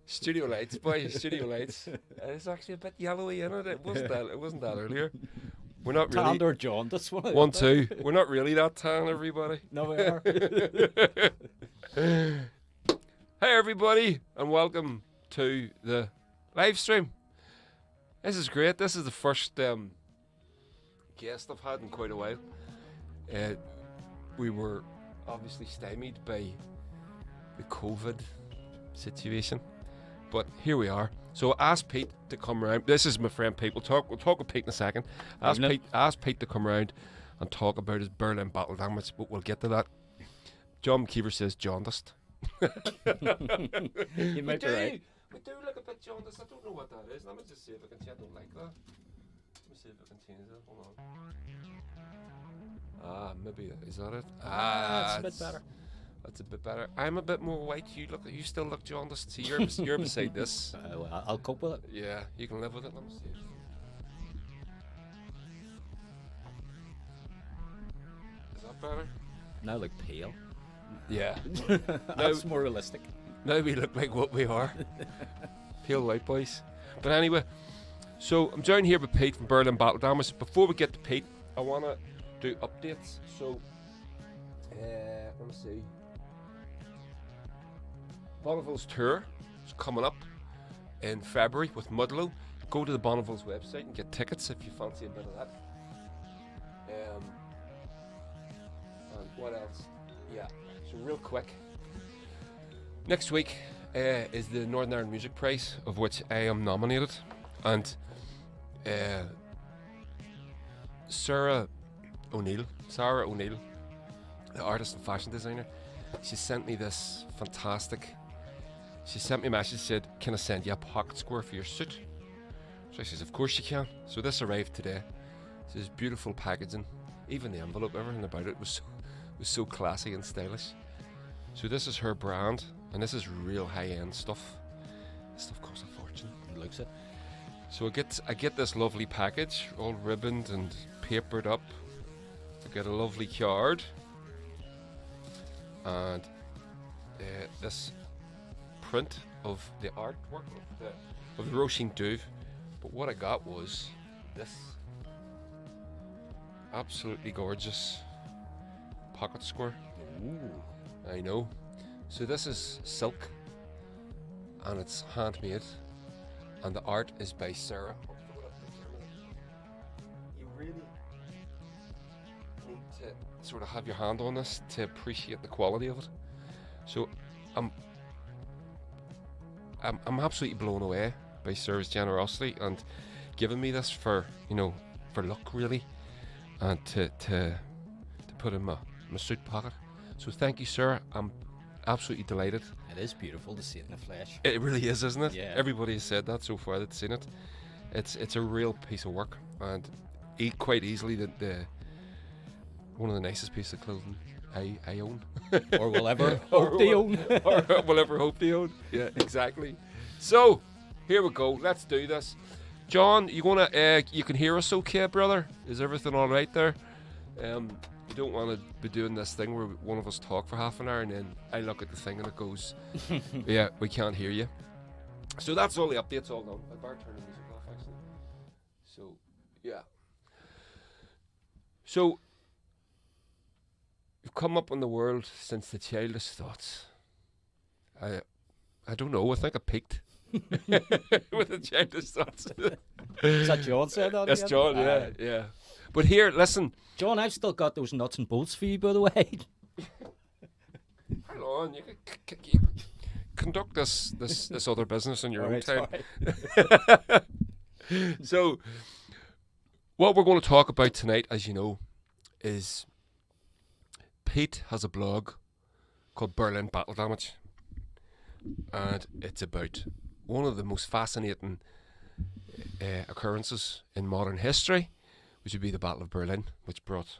Studio lights, boys. Studio lights. It's actually a bit yellowy in it. It wasn't that earlier. We're not really. Tanned or jaundiced. 1, 2. We're not really that tan, everybody. No, we are. Hey, everybody, and welcome to the live stream. This is great. This is the first guest I've had in quite a while. We were obviously stymied by the COVID situation, but here we are. So I asked Pete to come around. This is my friend Pete. We'll talk with Pete in a second. Ask Pete to come around and talk about his Berlin battle damage, but we'll get to that. John McGibbon says jaundiced. You might be right. We do look a bit jaundiced. I don't know what that is. Let me just see if I can change. I don't like that. Let me see if I can change it. Hold on. Maybe is that it? That's a bit better. That's a bit better. I'm a bit more white. You still look jaundiced. See, you're beside this. Well, I'll cope with it. Yeah, you can live with it. Let me see. Is that better? Now I look pale. Yeah. That's more realistic. Now we look like what we are. Pale white boys. But anyway, so I'm joined here with Pete from Berlin Battle Damage. Before we get to Pete, I want to do updates. So, let me see. Bonneville's tour is coming up in February with Mudlow. Go to the Bonneville's website and get tickets if you fancy a bit of that. And what else? Yeah. So real quick. Next week is the Northern Ireland Music Prize, of which I am nominated, and Sarah O'Neill, the artist and fashion designer, she sent me this fantastic. She sent me a message, said, "Can I send you a pocket square for your suit?" So I says, "Of course you can." So this arrived today. This is beautiful packaging, even the envelope, everything about it was so classy and stylish. So this is her brand, and this is real high-end stuff. This stuff costs a fortune. It looks it. So I get this lovely package, all ribboned and papered up. I get a lovely card, and this print of the artwork of the Roisin Douve. But what I got was this absolutely gorgeous pocket square. Ooh. I know. So this is silk, and it's handmade, and the art is by Sarah. You really need to sort of have your hand on this to appreciate the quality of it. So I'm absolutely blown away by Sarah's generosity and giving me this for luck really, and to put in my suit pocket. So thank you, sir. I'm absolutely delighted. It is beautiful to see it in the flesh. It really is, isn't it? Yeah. Everybody has said that so far that's seen it. It's a real piece of work, and quite easily the one of the nicest pieces of clothing I own. Or will ever hope to own. Or will ever hope to own. Yeah, exactly. So here we go. Let's do this. John, you can hear us okay, brother? Is everything all right there? You don't want to be doing this thing where one of us talk for half an hour and then I look at the thing and it goes, yeah, we can't hear you. So that's all the updates all done. I better turn the music off actually. So, yeah. So, you've come up in the world since the childish thoughts. I don't know, I think I peaked with the childish thoughts. Is that John said that? That's again? John, yeah. But here, listen. John, I've still got those nuts and bolts for you, by the way. Hold on, you conduct this other business in your own time. So, what we're going to talk about tonight, as you know, is Pete has a blog called Berlin Battle Damage, and it's about one of the most fascinating occurrences in modern history, which would be the Battle of Berlin, which brought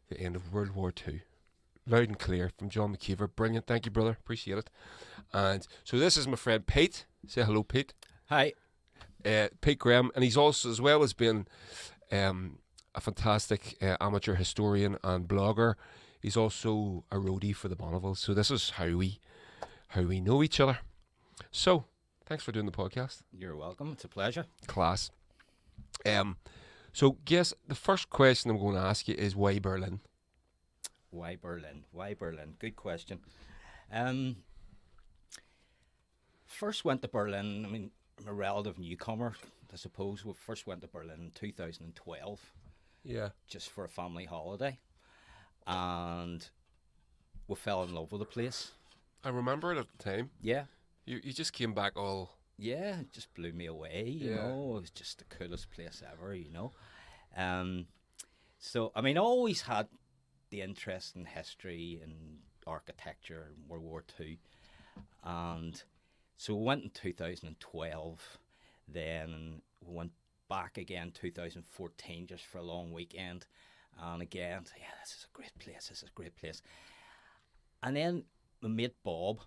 the end of World War II. Loud and clear from John McKeever. Brilliant. Thank you, brother. Appreciate it. And so this is my friend Pete. Say hello, Pete. Hi. Pete Graham. And he's also, as well as being a fantastic amateur historian and blogger, he's also a roadie for the Bonnevilles. So this is how how we know each other. So, thanks for doing the podcast. You're welcome. It's a pleasure. Class. So, guess the first question I'm going to ask you is why Berlin? Why Berlin? Why Berlin? Good question. First went to Berlin. I mean, I'm a relative newcomer, I suppose. We first went to Berlin in 2012, Yeah. just for a family holiday, and we fell in love with the place. I remember it at the time. Yeah, You just came back all... yeah, it just blew me away. You Yeah. know, it was just the coolest place ever. So I mean, I always had the interest in history and architecture and World War II, and so we went in 2012. Then we went back again 2014 just for a long weekend, and again, yeah, this is a great place. This is a great place. And then my mate Bob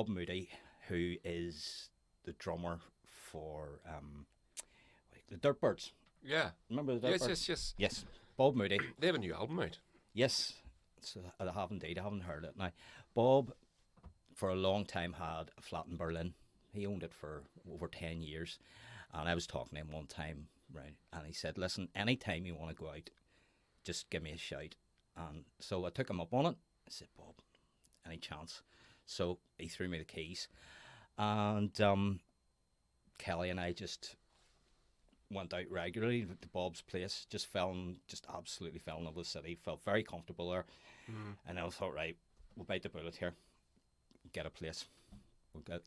Moody, who is the drummer for the Dirtbirds. Yeah. Remember the Dirtbirds? Yes. Yes, Bob Moody. They have a new album out. Yes, so I have indeed. I haven't heard it now. Bob, for a long time, had a flat in Berlin. He owned it for over 10 years. And I was talking to him one time, right, and he said, listen, anytime you want to go out, just give me a shout. And so I took him up on it. I said, Bob, any chance? So he threw me the keys. And Kelly and I just went out regularly to Bob's place, just absolutely fell in love with the city, felt very comfortable there. And I thought, right, we'll bite the bullet here, get a place. We'll get,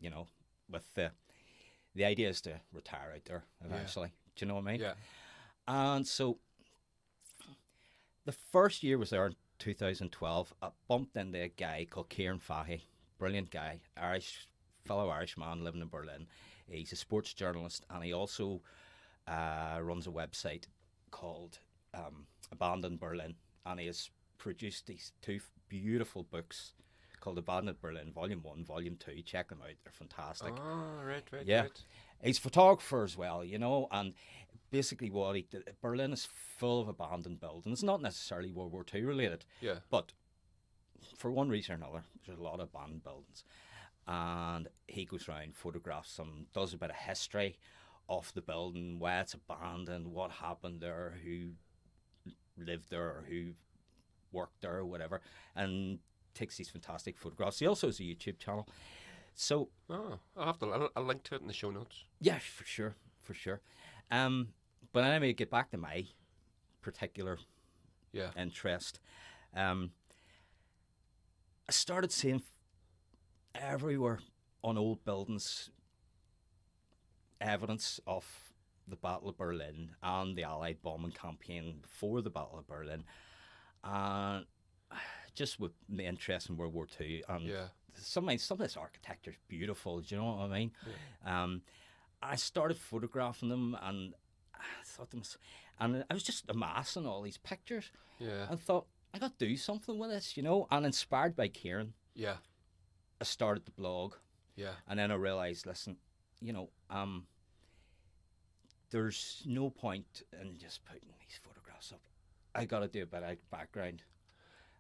with the idea is to retire out there eventually. Do you know what I mean? Yeah. And so the first year was there in 2012. I bumped into a guy called Kieran Fahey, brilliant guy, fellow Irishman living in Berlin. He's a sports journalist, and he also runs a website called Abandoned Berlin, and he has produced these two beautiful books called Abandoned Berlin, Volume 1, Volume 2. Check them out. They're fantastic. Oh, right. Yeah. Right. He's a photographer as well, and basically what he did, Berlin is full of abandoned buildings, not necessarily World War II related, Yeah. but for one reason or another, there's a lot of abandoned buildings. And he goes around, photographs them, does a bit of history of the building, why it's abandoned, what happened there, who lived there, or who worked there, or whatever, and takes these fantastic photographs. He also has a YouTube channel. So, I'll link to it in the show notes. yeah, for sure. But anyway, get back to my particular Yeah. interest. I started seeing everywhere on old buildings evidence of the Battle of Berlin and the Allied bombing campaign before the Battle of Berlin, and just with the interest in World War II, and Yeah. some of this architecture is beautiful. Do you know what I mean? Yeah. I started photographing them, and I thought them, and I was just amassing all these pictures. Yeah. I thought I got to do something with this, and inspired by Kieran, Yeah. I started the blog, Yeah. and then I realized, listen, there's no point in just putting these photographs up. I got to do a bit of background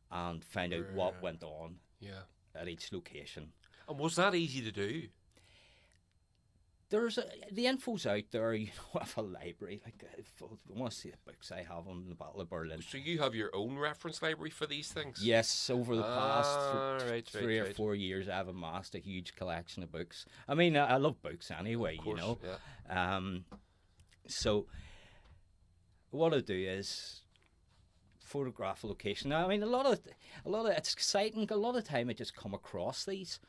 and find out what Right. went on Yeah. at each location. And was that easy to do? The info's out there. I have a library. If you want to see the books I have on the Battle of Berlin. So you have your own reference library for these things? Yes, over the past Right, 3 or 4 years, I've amassed a huge collection of books. I mean, I love books anyway, Of course, yeah. So what I do is photograph a location. Now, I mean, a lot of it's exciting. A lot of time I just come across these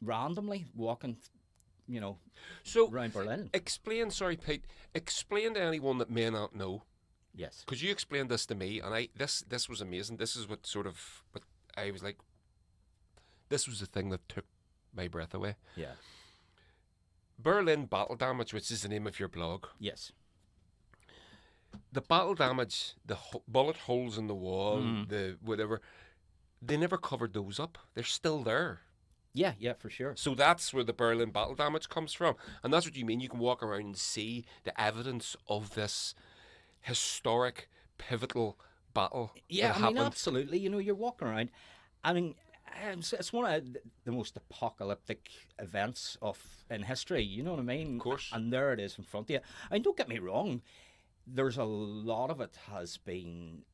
randomly walking, So around Berlin. Sorry, Pete. Explain to anyone that may not know, Yes. because you explained this to me, and this was amazing. This is what I was like. This was the thing that took my breath away. Yeah. Berlin Battle Damage, which is the name of your blog. Yes. The battle damage, the bullet holes in the wall, the whatever, they never covered those up. They're still there. Yeah, for sure. So that's where the Berlin battle damage comes from. And that's what you mean. You can walk around and see the evidence of this historic, pivotal battle. Yeah, that I mean, happened. absolutely. You're walking around. I mean, It's one of the most apocalyptic events in history. You know what I mean? Of course. And there it is in front of you. I mean, don't get me wrong. There's a lot of it has been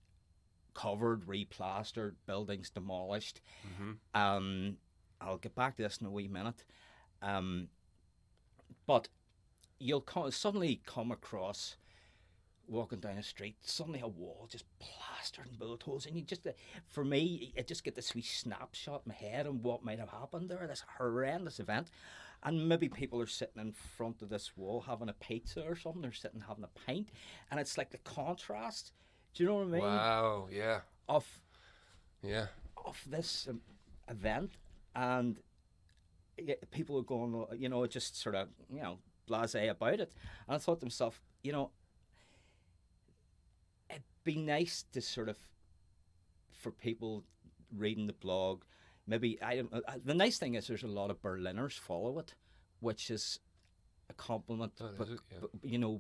covered, replastered, buildings demolished. I'll get back to this in a wee minute. But you'll suddenly come across, walking down the street, suddenly a wall just plastered in bullet holes, and you just, for me, I just get this wee snapshot in my head on what might have happened there, this horrendous event. And maybe people are sitting in front of this wall having a pizza or something, they're sitting having a pint, and it's like the contrast, do you know what I mean? Wow, yeah. Of this event, and people are going, just sort of, blasé about it. And I thought to myself, it'd be nice to sort of, for people reading the blog, maybe, I don't know, the nice thing is there's a lot of Berliners follow it, which is a compliment,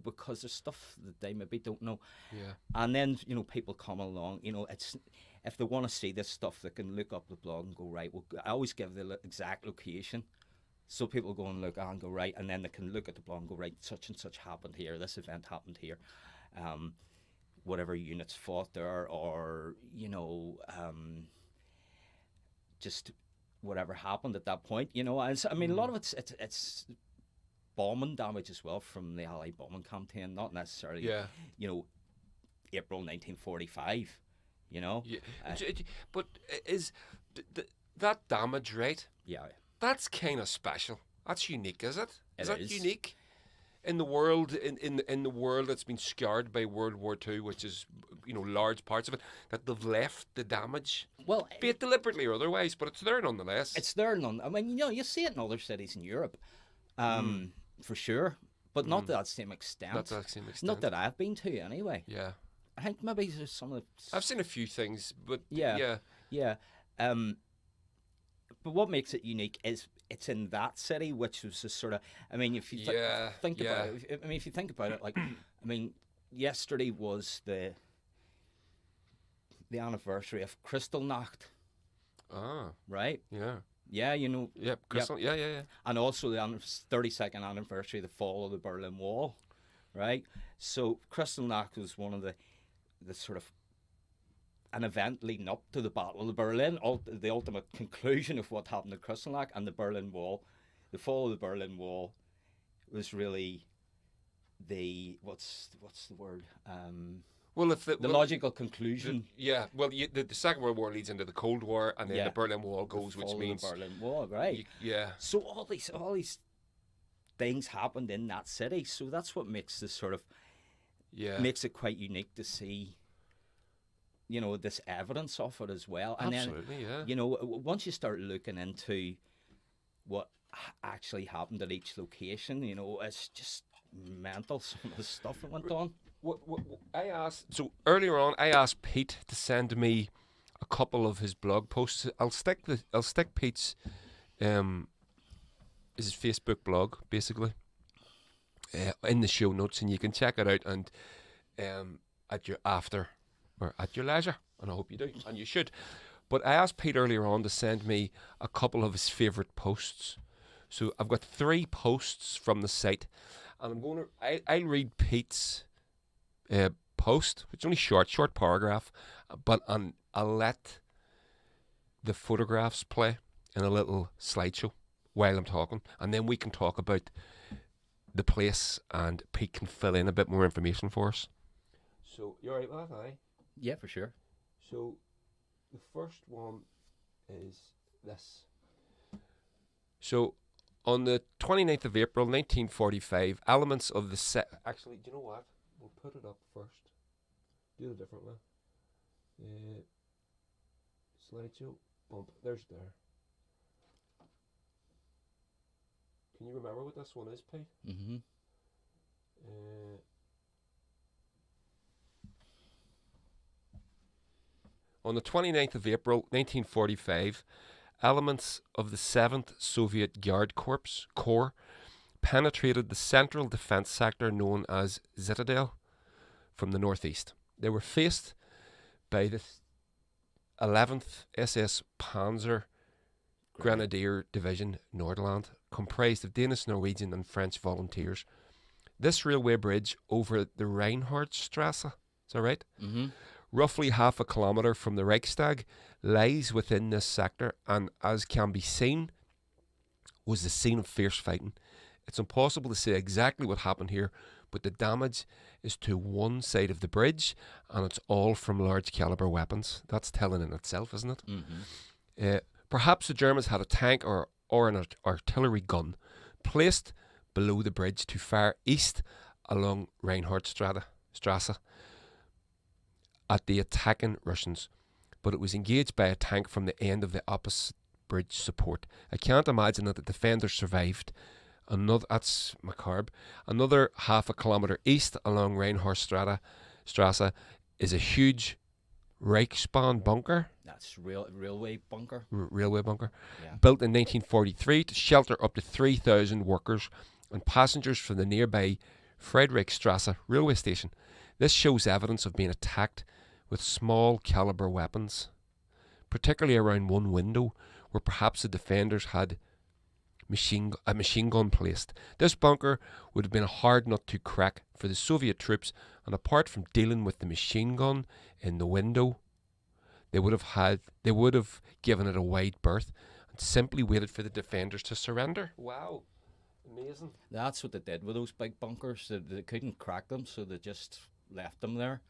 because there's stuff that they maybe don't know. Yeah. And then, people come along, it's, if they want to see this stuff, they can look up the blog and go, right, well, I always give the exact location. So people go and look and go, right, and then they can look at the blog and go, right, such and such happened here, this event happened here. Whatever units fought there, or, just whatever happened at that point, And I mean, a lot of it's bombing damage as well from the Allied bombing campaign, not necessarily, April 1945, Yeah. But is that damage, right? Yeah. That's kind of special. That's unique, is it? Is that is. unique? In the world, in the world that's been scarred by World War II, which is, large parts of it, that they've left the damage, well, be it deliberately or otherwise, but it's there nonetheless. It's there I mean, you see it in other cities in Europe, for sure, but not to that same extent. Not to that same extent. Not that I've been to, anyway. Yeah. I think maybe there's some of the... I've seen a few things, but yeah. But what makes it unique is it's in that city, which was a sort of, I mean, if you think about it, if you think about it, like, yesterday was the anniversary of Kristallnacht. Ah. Right? Yeah. Yeah, Yep, Crystal. Yep. Yeah. And also the 32nd anniversary of the fall of the Berlin Wall, right? So Kristallnacht was one of the sort of an event leading up to the Battle of Berlin, the ultimate conclusion of what happened at Kristallnacht, and the Berlin Wall. The fall of the Berlin Wall was really the what's the word? Well, if the logical conclusion. The Second World War leads into the Cold War, and then the Berlin Wall goes, which means the Berlin Wall, right? So all these things happened in that city. So that's what makes this sort of makes it quite unique to see. This evidence of it as well. And absolutely, then, once you start looking into what actually happened at each location, it's just mental, some of the stuff that went on. So earlier on, I asked Pete to send me a couple of his blog posts. I'll stick Pete's his Facebook blog, basically, in the show notes, and you can check it out and at your leisure, and I hope you do, and you should. But I asked Pete earlier on to send me a couple of his favourite posts. So I've got 3 posts from the site, and I'll read Pete's post, which is only short paragraph, but I'll let the photographs play in a little slideshow while I'm talking, and then we can talk about the place, and Pete can fill in a bit more information for us. So you're right with that, aye? Yeah, for sure. So, the first one is this. So, on the 29th of April, 1945, elements of the set... Actually, do you know what? We'll put it up first. Do it a different way. Slideshow. Bump. There's there. Can you remember what this one is, Pete? Mm-hmm. On the 29th of April, 1945, elements of the 7th Soviet Guard Corps penetrated the central defense sector known as Citadel from the northeast. They were faced by the 11th SS Panzer Grenadier Division Nordland, comprised of Danish, Norwegian and French volunteers. This railway bridge over the Reinhardtstrasse, is that right? Mm-hmm. Roughly half a kilometre from the Reichstag, lies within this sector and, as can be seen, was the scene of fierce fighting. It's impossible to say exactly what happened here, but the damage is to one side of the bridge, and it's all from large caliber weapons. That's telling in itself, isn't it? Mm-hmm. Perhaps the Germans had a tank or an artillery gun placed below the bridge to fire east along Reinhardtstrasse at the attacking Russians, but it was engaged by a tank from the end of the opposite bridge support. I can't imagine that the defenders survived. That's macabre. Another half a kilometre east along Reinhardtstrasse is a huge Reichsbahn bunker. That's railway bunker. Railway bunker. Yeah. Built in 1943 to shelter up to 3,000 workers and passengers from the nearby Friedrichstrasse railway station. This shows evidence of being attacked with small caliber weapons, particularly around one window where perhaps the defenders had a machine gun placed. This bunker would have been a hard nut to crack for the Soviet troops, and apart from dealing with the machine gun in the window, they would have given it a wide berth and simply waited for the defenders to surrender. Wow. Amazing. That's what they did with those big bunkers. They couldn't crack them, so they just left them there.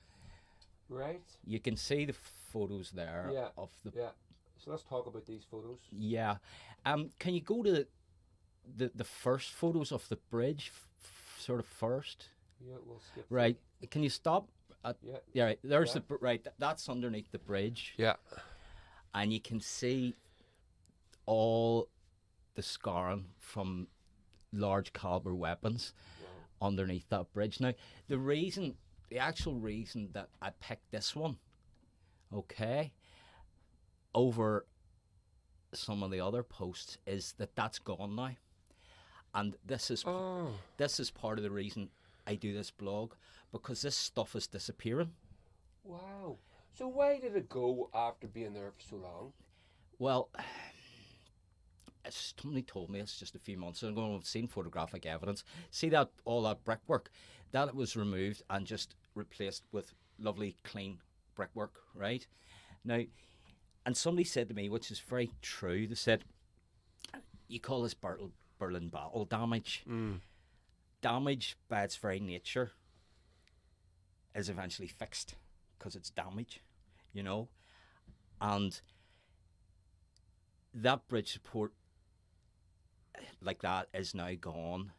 Right. You can see the photos there of the. Yeah. So let's talk about these photos. Yeah. Can you go to the first photos of the bridge, sort of first? Yeah, we'll skip. Right. Can you stop? Yeah. Right. There's Yeah. That's underneath the bridge. Yeah. And you can see all the scarring from large caliber weapons underneath that bridge. Now, the actual reason that I picked this one, okay, over some of the other posts is that that's gone now, and this is part of the reason I do this blog, because this stuff is disappearing. Wow. So why did it go after being there for so long? Well, somebody told me it's just a few months ago. I've seen photographic evidence. See that all that brickwork, that was removed and just replaced with lovely clean brickwork, right? Now, and somebody said to me, which is very true, they said, you call this Berlin battle damage. Damage by its very nature is eventually fixed because it's damage, you know? And that bridge support like that is now gone,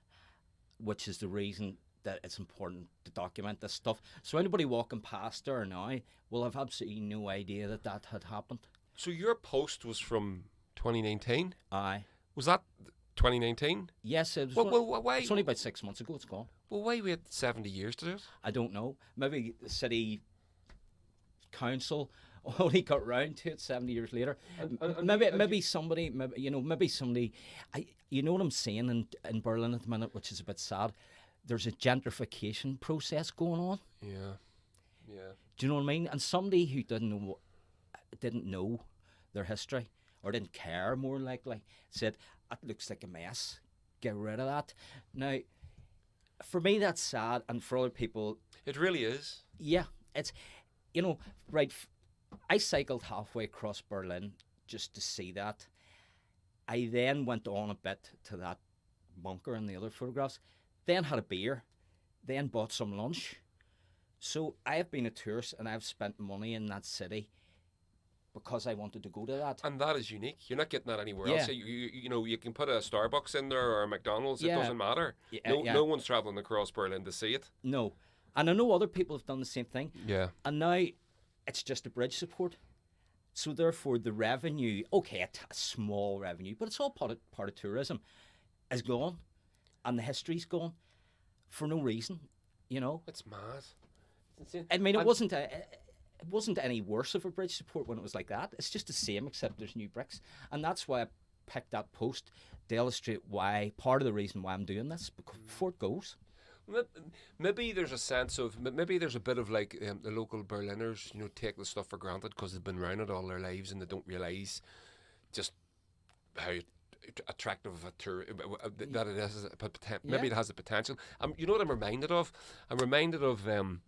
which is the reason that it's important to document this stuff. So anybody walking past there now will have absolutely no idea that that had happened. So your post was from 2019? Aye. Was that 2019? Yes, it was. Why? It's only about 6 months ago. It's gone. Well, why wait 70 years to do it? I don't know. Maybe the city council only got round to it 70 years later. Maybe somebody. You know what I'm saying in Berlin at the minute, which is a bit sad. There's a gentrification process going on. Yeah. Do you know what I mean? And somebody who didn't know their history or didn't care, more likely, said, "That looks like a mess. Get rid of that." Now, for me, that's sad, and for other people, it really is. Yeah, it's right. I cycled halfway across Berlin just to see that. I then went on a bit to that bunker in the other photographs, then had a beer, then bought some lunch. So I have been a tourist and I've spent money in that city because I wanted to go to that. And that is unique. You're not getting that anywhere else. You can put a Starbucks in there or a McDonald's. It doesn't matter. No one's travelling across Berlin to see it. No. And I know other people have done the same thing. Yeah. And now it's just a bridge support. So therefore the revenue, okay, a small revenue, but it's all part of tourism, is gone. And the history's gone for no reason, you know. It's mad. It's insane. I mean, it wasn't any worse of a bridge support when it was like that. It's just the same, except there's new bricks. And that's why I picked that post to illustrate why, part of the reason why I'm doing this, before it goes. Maybe there's a sense of, maybe there's a bit of like the local Berliners, take the stuff for granted because they've been around it all their lives and they don't realise just how attractive a tour that it is. Maybe it has the potential. You know what I'm reminded of? I'm reminded of John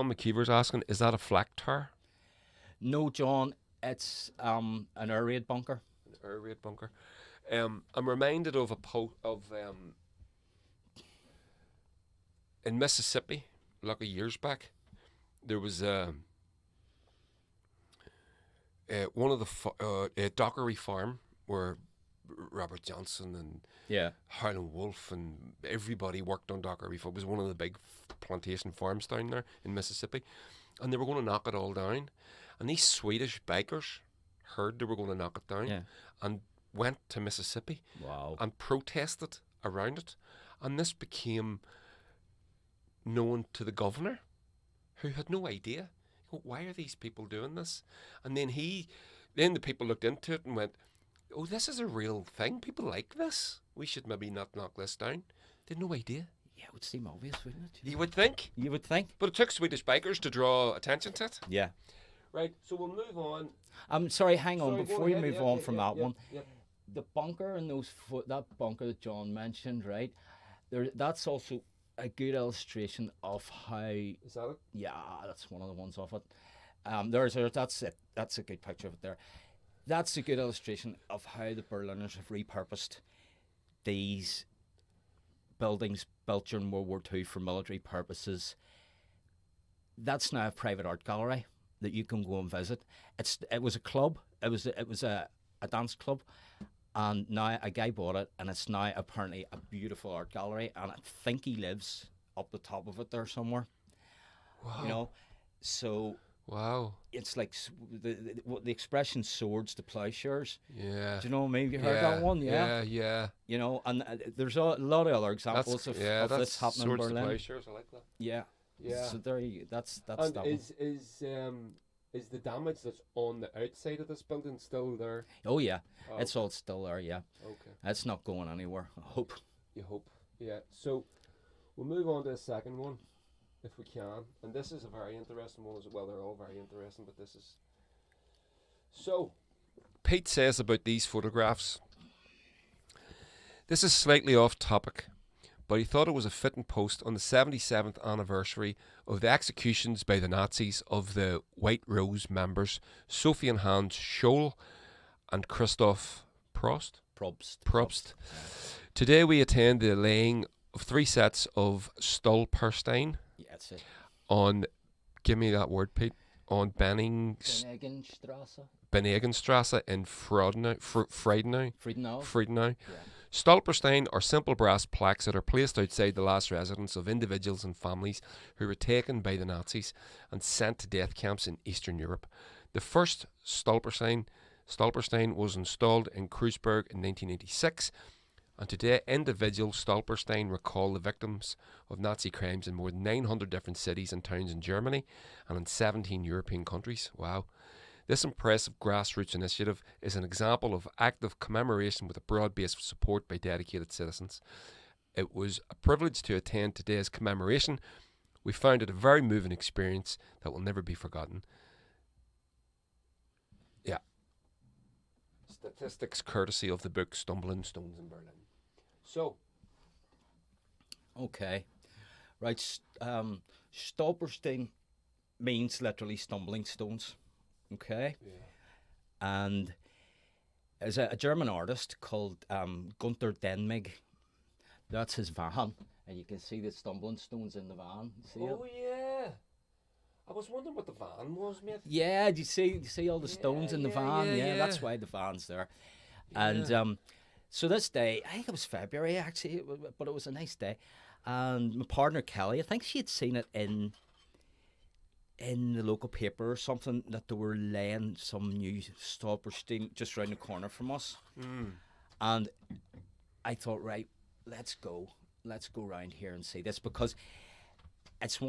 McKeever's asking, is that a flak tower? No, John, it's an air raid bunker. An air raid bunker. I'm reminded of in Mississippi, like years back, there was one of the Dockery Farm where Robert Johnson and Harlan Wolff and everybody worked on Dockery Farm. It was one of the big plantation farms down there in Mississippi, and they were going to knock it all down. And these Swedish bikers heard they were going to knock it down and went to Mississippi and protested around it. And this became known to the governor, who had no idea. Why are these people doing this? And then the people looked into it and went, oh, this is a real thing. People like this. We should maybe not knock this down. They had no idea. Yeah, it would seem obvious, wouldn't it? You would think. You would think. But it took Swedish bikers to draw attention to it. Yeah. Right, so we'll move on. I'm sorry, hang on. Before you move on from that one, the bunker and that bunker that John mentioned, right? That's also a good illustration of how. Is that it? Yeah, that's one of the ones off it. That's it. That's a good picture of it there. That's a good illustration of how the Berliners have repurposed these buildings built during World War II for military purposes. That's now a private art gallery that you can go and visit. It was a club. It was a dance club, and now a guy bought it, and it's now apparently a beautiful art gallery. And I think he lives up the top of it there somewhere. Wow. You know, so. Wow. It's like the expression swords to plowshares. Yeah. Do you know, maybe you heard that one? Yeah. You know, and there's a lot of other examples of this happening in Berlin. Swords to plowshares, I like that. Yeah. So there you that's and that is the damage that's on the outside of this building still there? Oh yeah. It's all still there, yeah. Okay. It's not going anywhere, I hope. You hope. Yeah. So we'll move on to the second one, if we can. And this is a very interesting one as well. They're all very interesting, but this is... So, Pete says about these photographs, this is slightly off topic, but he thought it was a fitting post on the 77th anniversary of the executions by the Nazis of the White Rose members Sophie and Hans Scholl and Christoph Probst. Today we attend the laying of 3 sets of Stolperstein. Yeah, that's it. On, give me that word, Pete, on Benegenstrasse in Friedenau. Yeah. Stolperstein are simple brass plaques that are placed outside the last residence of individuals and families who were taken by the Nazis and sent to death camps in Eastern Europe. The first Stolperstein was installed in Kreuzberg in 1986, and today individual Stolperstein recall the victims of Nazi crimes in more than 900 different cities and towns in Germany and in 17 European countries. Wow. This impressive grassroots initiative is an example of active commemoration with a broad base of support by dedicated citizens. It was a privilege to attend today's commemoration. We found it a very moving experience that will never be forgotten. Yeah. Statistics courtesy of the book Stumbling Stones in Berlin. So. Okay. Right. Stolperstein means literally stumbling stones. Okay. Yeah. And there's a German artist called Gunther Denmig. That's his van. And you can see the stumbling stones in the van. See it? Yeah. I was wondering what the van was, mate. Yeah, do you see all the stones in the van? Yeah, that's why the van's there. Yeah. And so this day, I think it was February actually, but it was a nice day. And my partner Kelly, I think she had seen it in the local paper or something, that they were laying some new Stolperstein just round the corner from us. And I thought, right, let's go round here and see this, because it's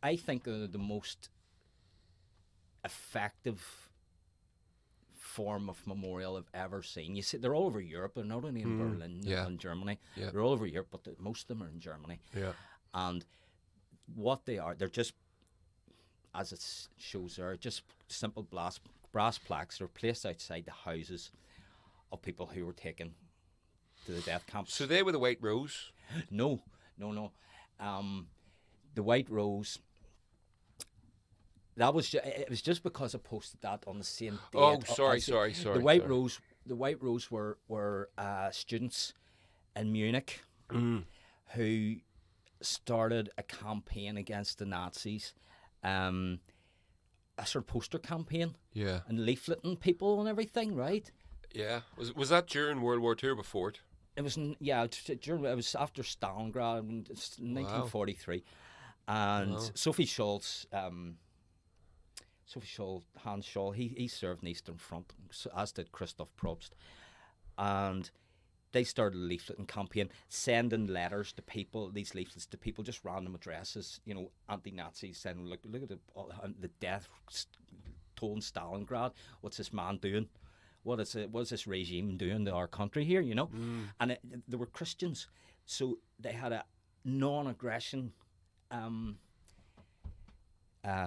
I think the most effective form of memorial I've ever seen. You see, they're all over Europe. They're not only in Berlin and Germany. Yeah. They're all over Europe, but most of them are in Germany. Yeah. And what they are, they're just, as it shows there, just simple brass plaques. They're placed outside the houses of people who were taken to the death camps. So they were the White Rose. No. The White Rose. That was it was just because I posted that on the same day. Oh, sorry. The White Rose. The White Rose were students in Munich who started a campaign against the Nazis, a sort of poster campaign, Yeah. and leafleting people and everything, right? Yeah. Was that during World War II or before it? It was it was after Stalingrad in 1943, and Sophie Scholl's Hans Scholl, he served in the Eastern Front, as did Christoph Probst, and they started a leafleting campaign, sending letters to people, these leaflets to people, just random addresses, anti-Nazis, saying, look at the death toll in Stalingrad. What's this man doing? What is this regime doing to our country here? And they were Christians, so they had a non-aggression.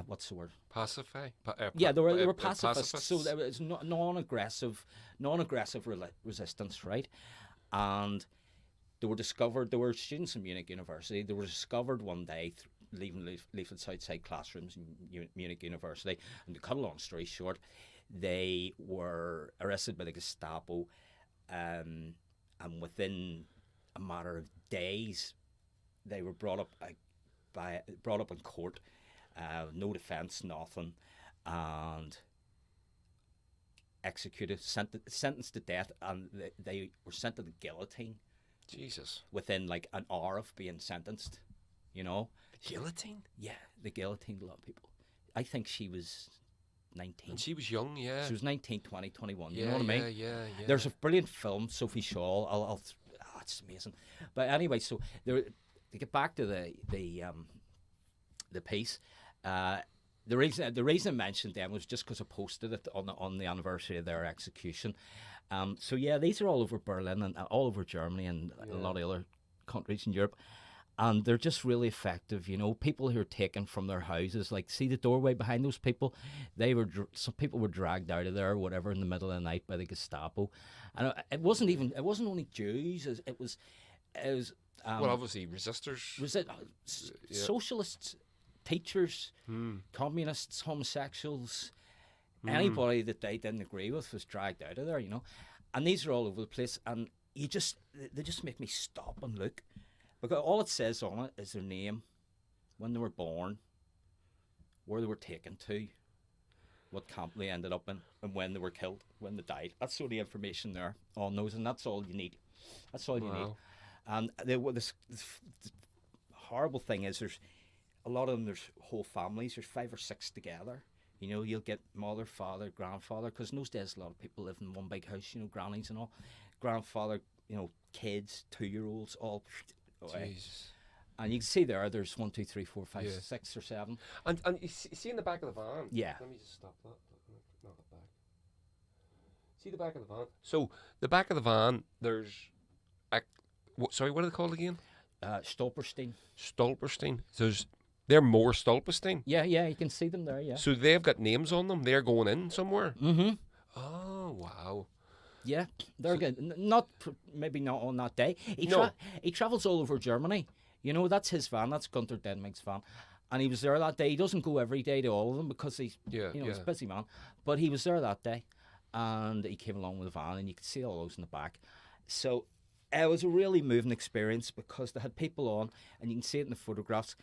What's the word? Pacify. They were pacifists. So there was non-aggressive resistance, right? And they were discovered. There were students in Munich University. They were discovered one day leaving leaflets outside classrooms in Munich University. And to cut a long story short, they were arrested by the Gestapo, and within a matter of days, they were brought up in court. No defence, nothing, and executed, sentenced to death, and they were sent to the guillotine. Jesus. Within like an hour of being sentenced, Guillotine? Yeah, the guillotine. A lot of people. I think she was 19. And she was young, yeah. She was 19, 20, 21. Yeah, you know what I mean? Yeah. There's a brilliant film, Sophie Scholl. It's amazing. But anyway, so to get back to the piece. The reason I mentioned them was just because I posted it on the anniversary of their execution. So yeah, these are all over Berlin and all over Germany and a lot of other countries in Europe, and they're just really effective. People who are taken from their houses, like see the doorway behind those people. Some people were dragged out of there or whatever in the middle of the night by the Gestapo, and it wasn't only Jews. It was well, obviously resistors, socialists. Teachers, communists, homosexuals, anybody that they didn't agree with was dragged out of there, And these are all over the place, and they just make me stop and look, because all it says on it is their name, when they were born, where they were taken to, what camp they ended up in, and when they were killed, when they died. That's all the information there on those, and that's all you need. That's all you need. And this horrible thing is a lot of them, there's whole families, there's 5 or 6 together. You'll get mother, father, grandfather, because in those days a lot of people lived in one big house, grannies and all. Grandfather, kids, 2-year-olds, all away. Jesus. And you can see there's 1, 2, 3, 4, 5, 6 or 7. And you see in the back of the van? Yeah. Let me just stop that. Knock it back. See the back of the van? So, the back of the van, there's... what are they called again? Stolperstein. Stolperstein. They're more Stolperstein? Yeah, you can see them there, yeah. So they've got names on them? They're going in somewhere? Mm-hmm. Oh, wow. Yeah, they're good. Maybe not on that day. He travels all over Germany. That's his van. That's Gunter Denmig's van. And he was there that day. He doesn't go every day to all of them because he's he's a busy man. But he was there that day, and he came along with a van, and you could see all those in the back. So it was a really moving experience because they had people on, and you can see it in the photographs.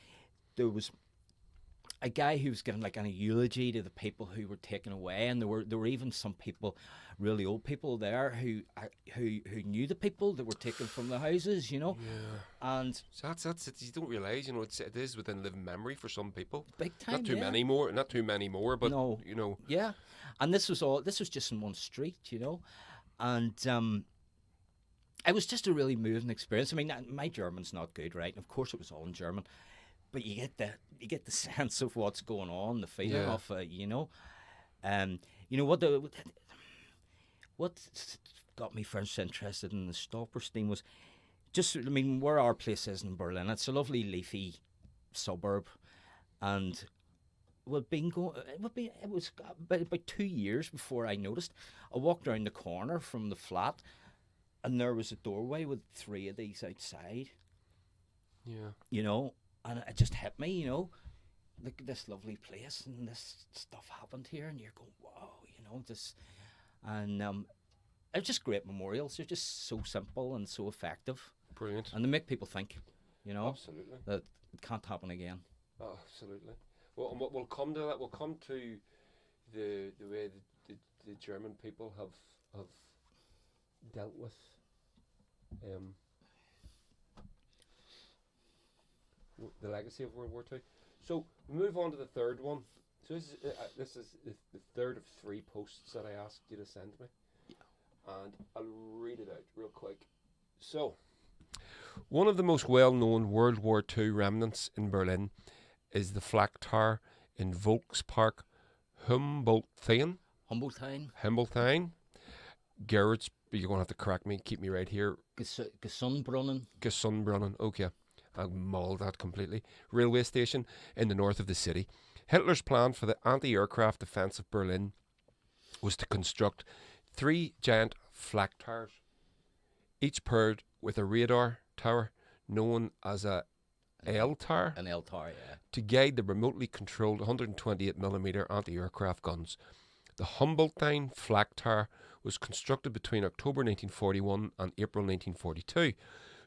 There was a guy who was giving like a eulogy to the people who were taken away, and there were even some people, really old people there who knew the people that were taken from the houses, Yeah. And so that's it. You don't realise, it is within living memory for some people. Big time. Not too many more, but no. Yeah. And this was just in one street, and it was just a really moving experience. I mean, my German's not good, right? And of course, it was all in German. But you get the sense of what's going on, the feeling of what got me first interested in the Stolperstein was just, where our place is in Berlin. It's a lovely leafy suburb, and we'd been going. It was about 2 years before I noticed. I walked around the corner from the flat, and there was a doorway with 3 of these outside. Yeah. You know, and it just hit me. You know, look at this lovely place, and this stuff happened here, and you're going, wow. You know, this, and they're just great memorials. They're just so simple and so effective, Brilliant. and they make people think. You know, Absolutely. that it can't happen again. Oh, absolutely. Well, and we'll come to that. We'll come to the way the German people have dealt with the legacy of World War Two. So we move on to the third one. So this is the third of 3 posts that I asked you to send me, and I'll read it out real quick. So, one of the most well-known World War II remnants in Berlin is the flak tower in Volkspark Humboldthain. Humboldthain. Gerrits, you're going to have to correct me, keep me right here. Gesundbrunnen. Okay. I mulled that completely. Railway station in the north of the city. Hitler's plan for the anti-aircraft defence of Berlin was to construct 3 giant flak towers, each paired with a radar tower known as a L tower. An L tower, yeah. To guide the remotely controlled 128mm anti-aircraft guns. The Humboldthain flak tower was constructed between October 1941 and April 1942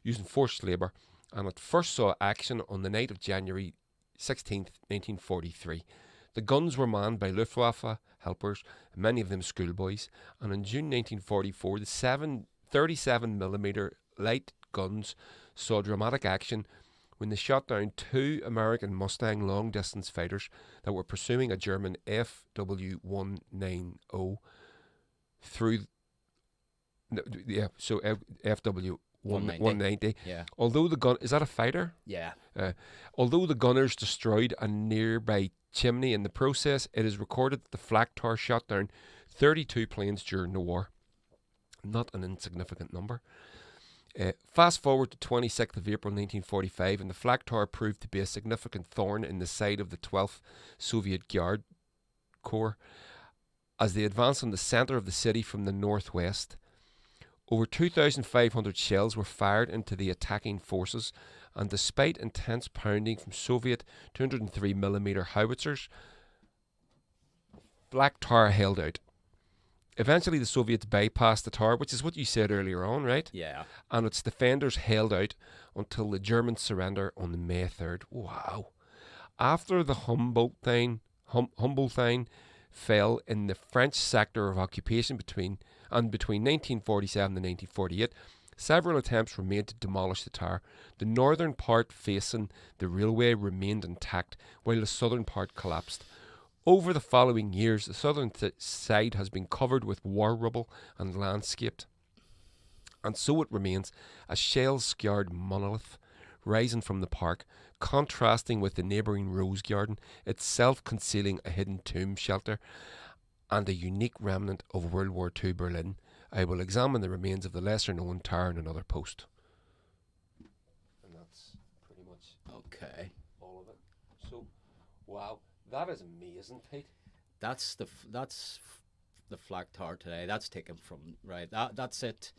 using forced labour, and it first saw action on the night of January 16th, 1943. The guns were manned by Luftwaffe helpers, many of them schoolboys, and in June 1944 the 37mm light guns saw dramatic action when they shot down 2 American Mustang long-distance fighters that were pursuing a German FW-190 through... FW-190. Yeah. Although the gun... Is that a fighter? Yeah. Although the gunners destroyed a nearby chimney in the process, it is recorded that the flak tower shot down 32 planes during the war. Not an insignificant number. Fast forward to 26th of April 1945, and the flak tower proved to be a significant thorn in the side of the 12th Soviet Guard Corps as they advanced on the centre of the city from the northwest. Over 2,500 shells were fired into the attacking forces, and despite intense pounding from Soviet 203mm howitzers, flak tower held out. Eventually the Soviets bypassed the tower, which is what you said earlier on, right? Yeah. And its defenders held out until the Germans surrender on the May 3rd. Wow. After the Humboldthain fell in the French sector of occupation between 1947 and 1948, several attempts were made to demolish the tower. The northern part facing the railway remained intact, while the southern part collapsed. Over the following years, the southern side has been covered with war rubble and landscaped, and so it remains, a shell-scarred monolith rising from the park, contrasting with the neighbouring rose garden, itself concealing a hidden tomb shelter and a unique remnant of World War II Berlin. I will examine the remains of the lesser-known tower in another post. And that's pretty much all of it. So, wow. That is amazing, Pete. That's the flak tower today. That's taken from That's it.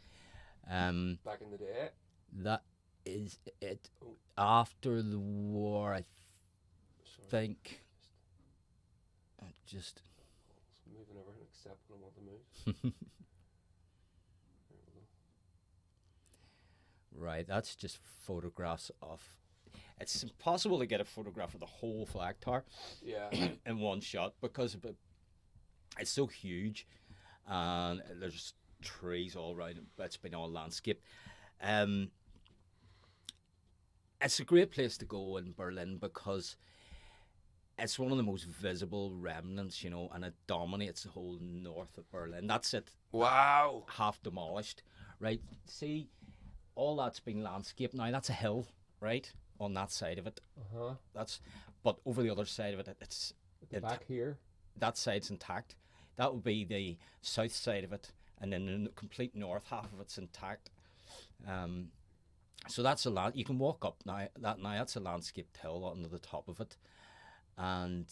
Back in the day. That is it. After the war, I think. Just moving everything except when I want to move. There we go. Right. That's just photographs of. It's impossible to get a photograph of the whole flak tower in one shot because it's so huge and there's trees all around it. It's been all landscaped. It's a great place to go in Berlin because it's one of the most visible remnants, you know, and it dominates the whole north of Berlin. That's it. Wow. Half demolished, right? See, all that's been landscaped now. That's a hill, right? On that side of it, but over the other side of it, it's back here. That side's intact. That would be the south side of it, and then the complete north half of it's intact. So that's a land. You can walk up now. That's a landscaped hill under the top of it, and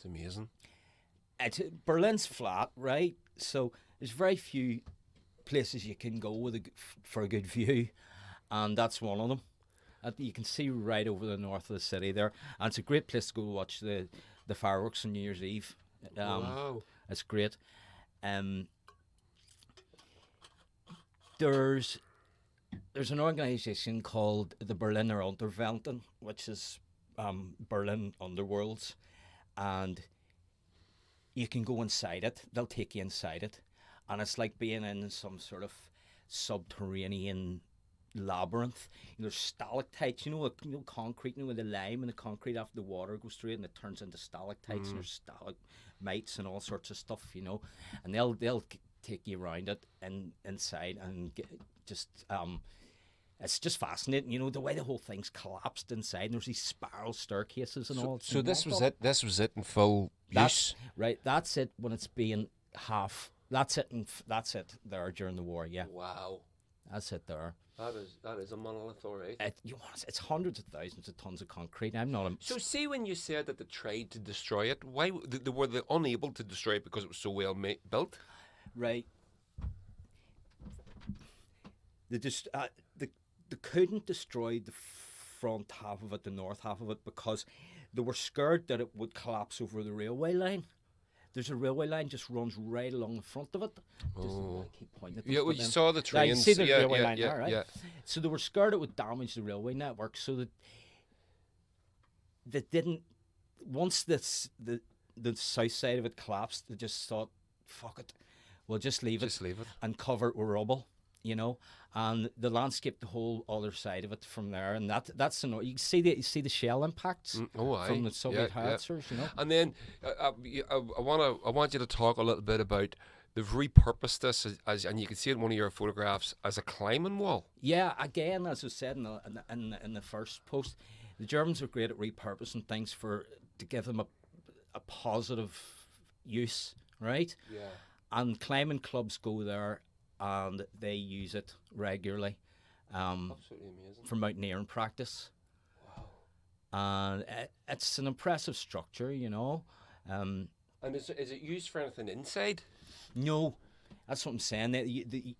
It's amazing. Berlin's flat, right? So there's very few places you can go with for a good view, and that's one of them. You can see right over the north of the city there, and it's a great place to go watch the fireworks on New Year's Eve. Wow. It's great. There's an organisation called the Berliner Unterwelten, which is Berlin Underworlds, and you can go inside it. They'll take you inside it, and it's like being in some sort of subterranean labyrinth. There's stalactites, concrete, with the lime and the concrete after the water goes through it, and it turns into stalactites, and there's stalagmites and all sorts of stuff, and they'll take you around it and inside and it's just fascinating, the way the whole thing's collapsed inside, and there's these spiral staircases and all. So this was it. This was it in full use. Right. That's it when it's being half. That's it. That's it there during the war. Yeah. Wow. That's it there. That is a monolith, all right. It's hundreds of thousands of tons of concrete. I'm not. So see, when you said that they tried to destroy it, why were they unable to destroy it because it was so well built? Right. They couldn't destroy the front half of it, the north half of it, because they were scared that it would collapse over the railway line. There's a railway line just runs right along the front of it. I keep pointing at them. Yeah, well, you saw the trains. You see the railway line yeah, there, right? Yeah. So they were scared it would damage the railway network, so that they didn't. Once the south side of it collapsed, they just thought, "Fuck it, we'll just leave it and cover it with rubble." And the landscape, the whole other side of it from there, and that's you see the shell impacts from the Soviet howitzers, And then I want you to talk a little bit about they've repurposed this as and you can see it in one of your photographs as a climbing wall. Yeah, again, as I said in the first post, the Germans are great at repurposing things to give them a positive use, right? Yeah. And climbing clubs go there, and they use it regularly absolutely amazing. for mountaineering practice. Wow. And it's an impressive structure, And is it used for anything inside? No, that's what I'm saying. You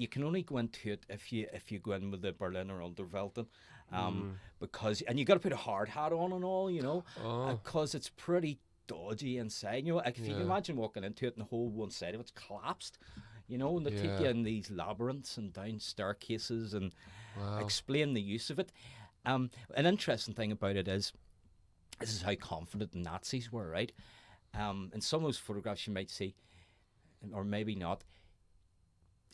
can only go into it if you go in with the Berliner Unterwelten, because you got to put a hard hat on and all, because it's pretty dodgy inside. If you can imagine walking into it and the whole one side of it's collapsed, and they take you in these labyrinths and down staircases and explain the use of it. An interesting thing about it is this is how confident the Nazis were, right? In some of those photographs you might see, or maybe not,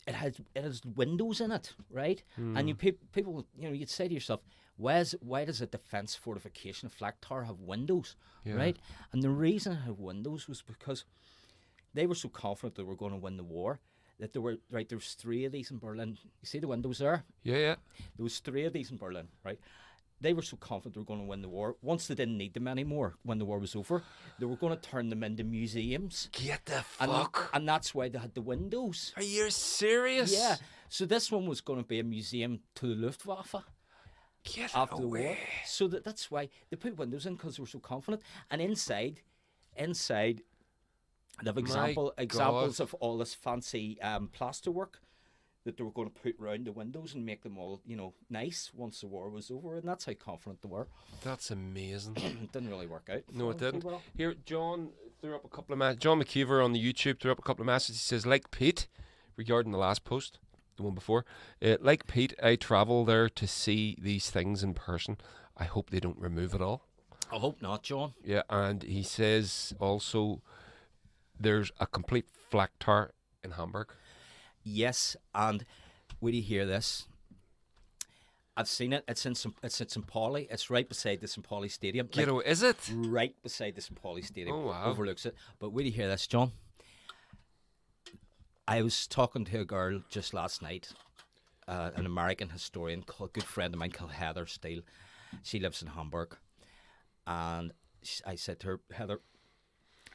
it has windows in it, right? And people, you'd say to yourself, why does a defence fortification, a flak tower, have windows, right? And the reason it had windows was because they were so confident they were going to win the war that there was 3 of these in Berlin. You see the windows there? Yeah. There was 3 of these in Berlin, right? They were so confident they were going to win the war. Once they didn't need them anymore, when the war was over, they were going to turn them into museums. Get the fuck. And that's why they had the windows. Are you serious? Yeah. So this one was going to be a museum to the Luftwaffe. Get after away. the war. So that's why they put windows in, because they were so confident. And inside, they have examples of all this fancy plaster work that they were going to put round the windows and make them all, nice once the war was over. And that's how confident they were. That's amazing. It didn't really work out. No, it didn't. Here, John threw up a couple of messages. John McKeever on the YouTube threw up a couple of messages. He says, like Pete, regarding the last post, the one before, like Pete, I travel there to see these things in person. I hope they don't remove it all. I hope not, John. Yeah, and he says also there's a complete flak tower in Hamburg. Yes, and will you hear this? I've seen it. It's in St. Pauli. It's right beside the St. Pauli Stadium. Is it? Right beside the St. Pauli Stadium. Oh, wow. Overlooks it. But will you hear this, John? I was talking to a girl just last night, an American historian, a good friend of mine called Heather Steele. She lives in Hamburg. And I said to her, Heather,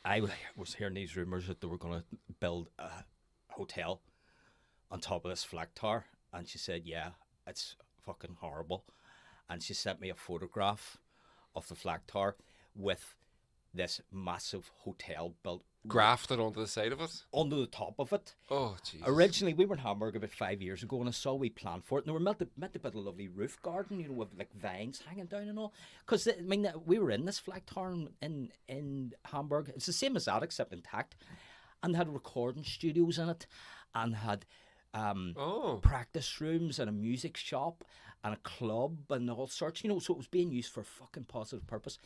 I was hearing these rumours that they were going to build a hotel on top of this flak tower. And she said, yeah, it's fucking horrible. And she sent me a photograph of the flak tower with this massive hotel built Grafted onto the side of it. under the top of it. Oh, Jesus. Originally, we were in Hamburg about 5 years ago, and I saw we planned for it. And we were meant to build a lovely roof garden, you know, with like vines hanging down and all. Because I mean, we were in this flak tower in Hamburg. It's the same as that, except intact, and had recording studios in it, and had practice rooms and a music shop and a club and all sorts. You know, so it was being used for a fucking positive purpose.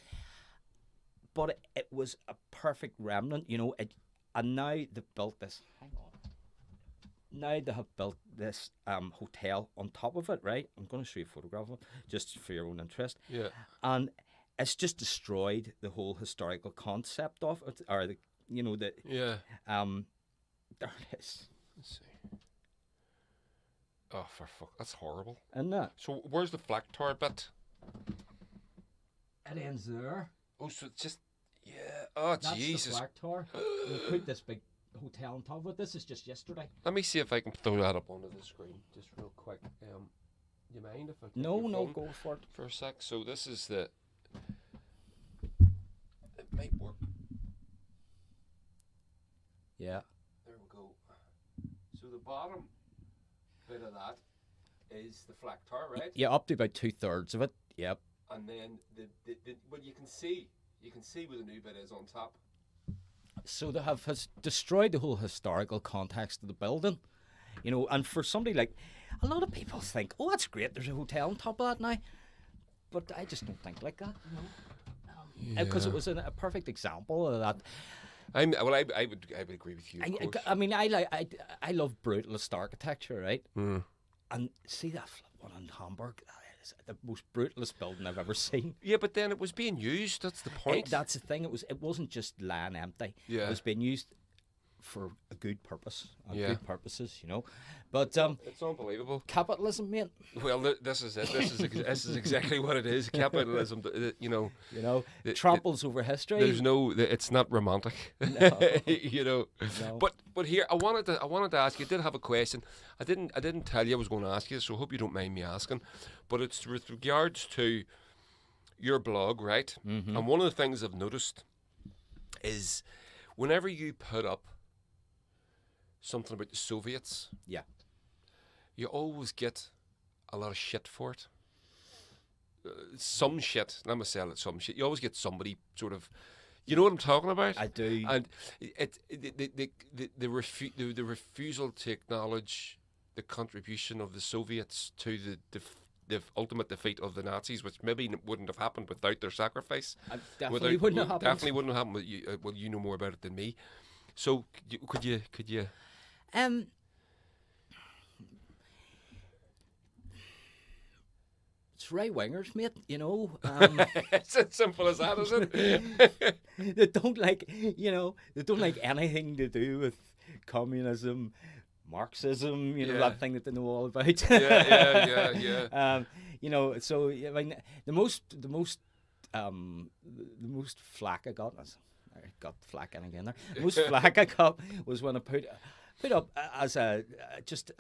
But it was a perfect remnant, you know. And now they've built this. Hang on. Now they have built this hotel on top of it, right? I'm going to show you a photograph of it, just for your own interest. Yeah. And it's just destroyed the whole historical concept of it, or the, you know, the. Yeah. There it is. Let's see. Oh, for fuck, that's horrible. Isn't it? So where's the flak tower bit? It ends there. Oh, so it's just, yeah. Oh, That's Jesus. the flak tower. We put this big hotel on top of it. This is just yesterday. Let me see if I can throw that up onto the screen, just real quick. You mind if I take No, your no, phone go for it. for a sec? So this is the. It might work. Yeah. There we go. So the bottom bit of that is the flak tower, right? Yeah, up to about 2/3 of it. Yep. And then well, you can see where the new bit is on top. So they have destroyed the whole historical context of the building, you know. And for somebody like, a lot of people think, oh, that's great, there's a hotel on top of that now. But I just don't think like that, you know. Because it was a perfect example of that. I would agree with you. Of course. I mean, I love brutalist architecture, right? Mm. And see that one in Hamburg. That is the most brutalist building I've ever seen. Yeah, but then it was being used. That's the point. That's the thing. It wasn't just lying empty. Yeah. It was being used for a good purpose. Yeah. Good purposes, you know. But it's unbelievable. capitalism, mate. Well, this is it. This is exactly what it is. Capitalism. You know. Tramples over history. There's no. It's not romantic. No. You know. No. But here, I wanted to ask you. I did have a question. I didn't tell you I was going to ask you, so I hope you don't mind me asking. But it's with regards to your blog, right? Mm-hmm. And one of the things I've noticed is whenever you put up something about the Soviets, Yeah. you always get a lot of shit for it. Some shit. Let me say it. Some shit. You always get somebody sort of. You know what I'm talking about? I do. And the refusal to acknowledge the contribution of the Soviets to the ultimate defeat of the Nazis, which maybe wouldn't have happened without their sacrifice. Definitely wouldn't have happened. Definitely wouldn't have happened. Well, you know more about it than me. So could you? It's right wingers, mate. You know. It's as simple as that, isn't it? They don't like, you know, they don't like anything to do with communism, Marxism, you know, that thing that they know all about. Yeah. You know, so I mean, the most flack I got, I got flack in again there. The most flack I got was when I put up as a just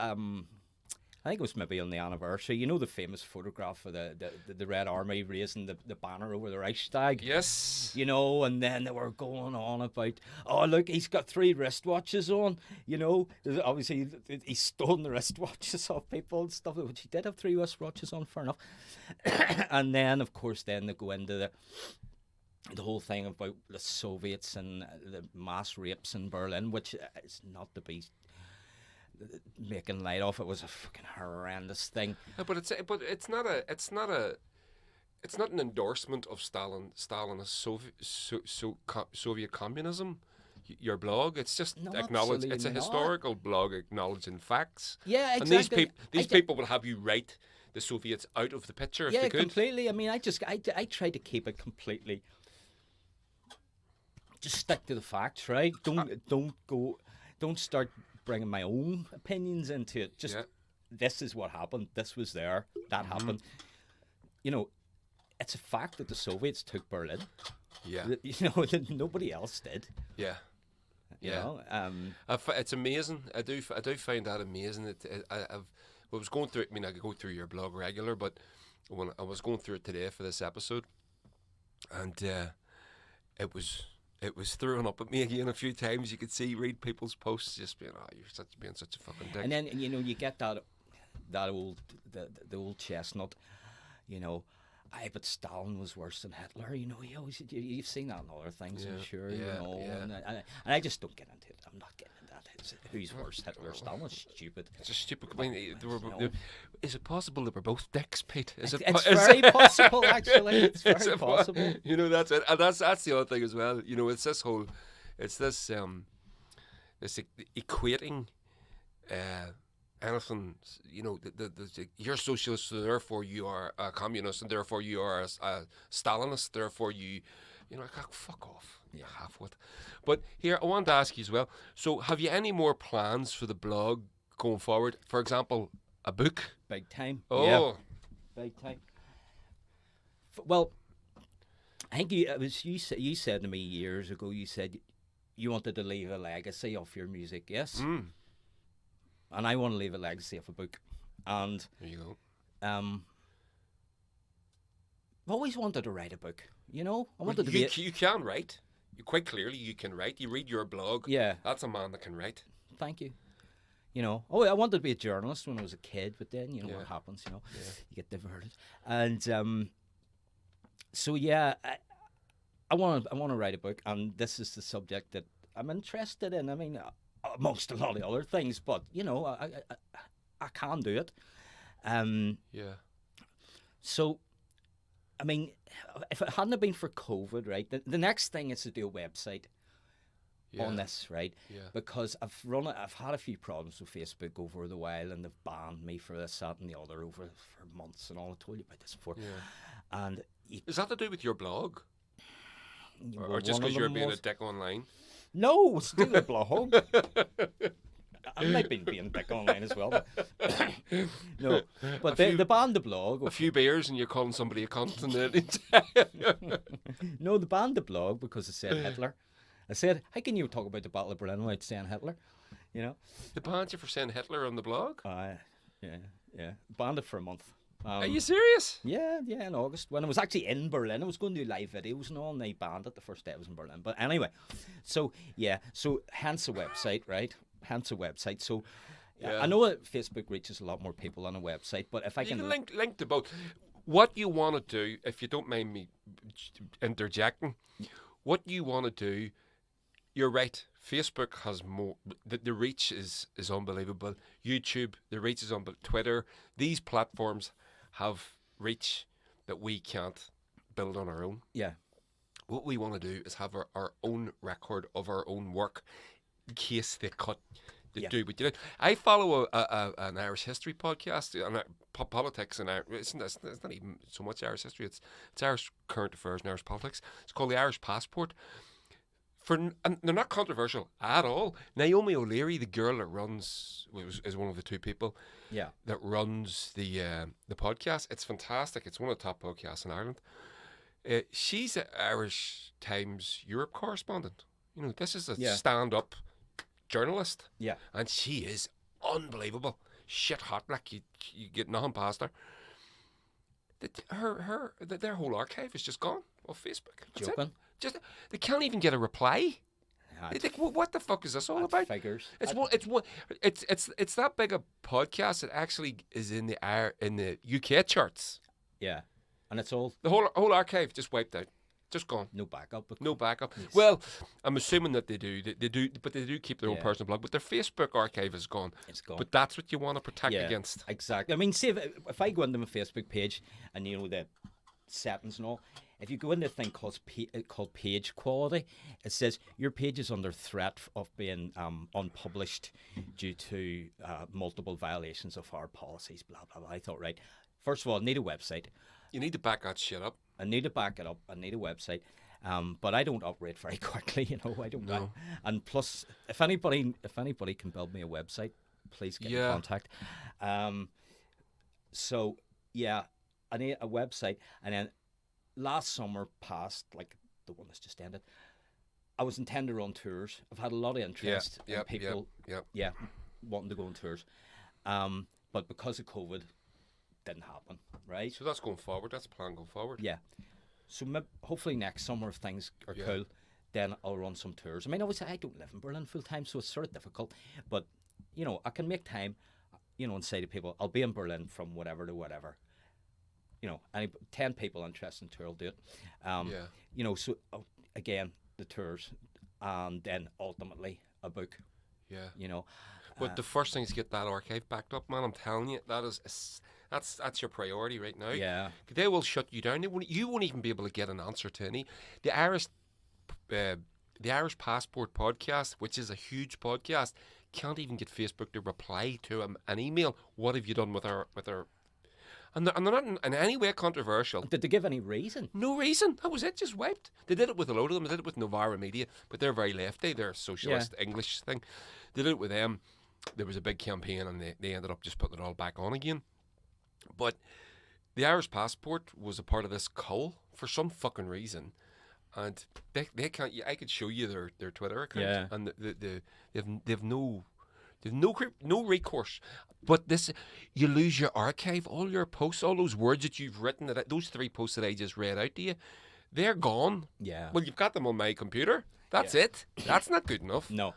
I think it was maybe on the anniversary. You know the famous photograph of the Red Army raising the banner over the Reichstag? Yes. You know, and then they were going on about, oh, look, he's got 3 wristwatches on. You know, obviously he's stolen the wristwatches off people and stuff, which he did have 3 wristwatches on, fair enough. And then, of course, then they go into the whole thing about the Soviets and the mass rapes in Berlin, which is not to be making light of. It was a fucking horrendous thing. But it's not an endorsement of Stalinist Soviet communism. Your blog, it's just acknowledge. It's a historical blog acknowledging facts. Yeah, exactly. And these people will have you write the Soviets out of the picture if they could. Yeah, completely. I mean, I try to keep it completely. Just stick to the facts, right? Don't start bringing my own opinions into it. Just this is what happened. This was there. That happened. You know, it's a fact that the Soviets took Berlin. Yeah. You know, that nobody else did. Yeah. You know, it's amazing. I do find that amazing. I was going through it. I mean, I could go through your blog regular, but when I was going through it today for this episode, and it was throwing up at me again a few times. You could read people's posts, just being, "Oh, you're being such a fucking dick." And then you get that old the old chestnut, Aye, but Stalin was worse than Hitler. You've seen that in other things, I'm sure. And I just don't get into it. I'm not getting into that. Who's worse, Hitler or Stalin? It's stupid. It's just stupid. I mean, is it possible that we're both dicks, Pete? It's very possible, actually. It's very possible. That's it. And that's the other thing as well. It's this equating. Anything, you're a socialist, so therefore you are a communist, and therefore you are a Stalinist, therefore fuck off, half-wit. But here, I wanted to ask you as well, so have you any more plans for the blog going forward? For example, a book? Big time. Oh. Yeah. Big time. Well, I think you said to me years ago, you said you wanted to leave a legacy of your music, yes? Mm. And I want to leave a legacy of a book. And there you go. I've always wanted to write a book. I wanted to You can write. Quite clearly, you can write. You read your blog. Yeah. That's a man that can write. Thank you. I wanted to be a journalist when I was a kid, but then what happens. You get diverted. And so I want to write a book, and this is the subject that I'm interested in. I mean, amongst a lot of other things, but I can do it. So, I mean, if it hadn't been for COVID, right, the next thing is to do a website on this, right? Yeah. Because I've had a few problems with Facebook over the while, and they've banned me for this, that, and the other for months and all. I told you about this before. Yeah. And is that to do with your blog, or just because you're being a dick online? No, it's to do with blog. I might be being a dick online as well. No, but they banned the blog. A few beers and you're calling somebody a cunt. No, they banned the blog because it said Hitler. I said, how can you talk about the Battle of Berlin without saying Hitler? They banned you for saying Hitler on the blog? Yeah. Banned it for a month. Are you serious? Yeah, in August. When I was actually in Berlin, I was going to do live videos and all, and they banned it the first day I was in Berlin. But anyway, so hence a website, right? Hence a website. So I know that Facebook reaches a lot more people on a website, but if I can link to both. What you want to do, if you don't mind me interjecting, what you want to do, you're right. Facebook has more. The reach is unbelievable. YouTube, the reach is unbelievable. Twitter, these platforms have reach that we can't build on our own. Yeah. What we want to do is have our own record of our own work in case they do what you do. I follow an Irish history podcast and politics, and it's not even so much Irish history. It's Irish current affairs and Irish politics. It's called the Irish Passport. And they're not controversial at all. Naomi O'Leary, the girl that runs, is one of the two people that runs the podcast. It's fantastic. It's one of the top podcasts in Ireland. She's an Irish Times Europe correspondent. This is a stand-up journalist. Yeah. And she is unbelievable. Shit hot, like you get nothing past her. Their whole archive is just gone off Facebook. That's Joking. They can't even get a reply. They think, what the fuck is this all about? Figures. It's that big a podcast that actually is in the UK charts. Yeah, and it's all the whole archive just wiped out, just gone. No backup. No backup. Yes. Well, I'm assuming that they do, but they do keep their own personal blog. But their Facebook archive is gone. It's gone. But that's what you want to protect against. Exactly. I mean, see if I go into my Facebook page and the settings and all. If you go into a thing called page quality, it says your page is under threat of being unpublished due to multiple violations of our policies, blah, blah, blah. I thought, right, first of all, I need a website. You need to back that shit up. I need to back it up. I need a website. But I don't operate very quickly, I don't know. And plus, if anybody can build me a website, please get in contact. So, I need a website. And then last summer past, like the one that's just ended, I was intending to run tours. I've had a lot of interest in people wanting to go on tours. But because of COVID, didn't happen, right? So that's going forward. That's the plan going forward. Yeah. So hopefully next summer, if things are cool, then I'll run some tours. I mean, obviously I don't live in Berlin full time, so it's sort of difficult. But you know, I can make time, you know, and say to people, I'll be in Berlin from whatever to whatever. You know, 10 people interested in tour, I'll do it. You know, so again, the tours, and then ultimately a book. Yeah. You know. But the first thing is to get that archive backed up, man. I'm telling you, that's your priority right now. Yeah. They will shut you down. You won't even be able to get an answer to any. The Irish Passport podcast, which is a huge podcast, can't even get Facebook to reply to an email. What have you done with our? And they're not in any way controversial. Did they give any reason? No reason. That was it. Just wiped. They did it with a load of them. They did it with Novara Media, but they're very lefty. They're a socialist English thing. They did it with them. There was a big campaign, and they ended up just putting it all back on again. But the Irish Passport was a part of this cull for some fucking reason, and they can't. I could show you their Twitter account, and they've no recourse. But this, you lose your archive, all your posts, all those words that you've written, those 3 posts that I just read out to you, they're gone. Yeah. Well, you've got them on my computer. That's it. That's not good enough. No.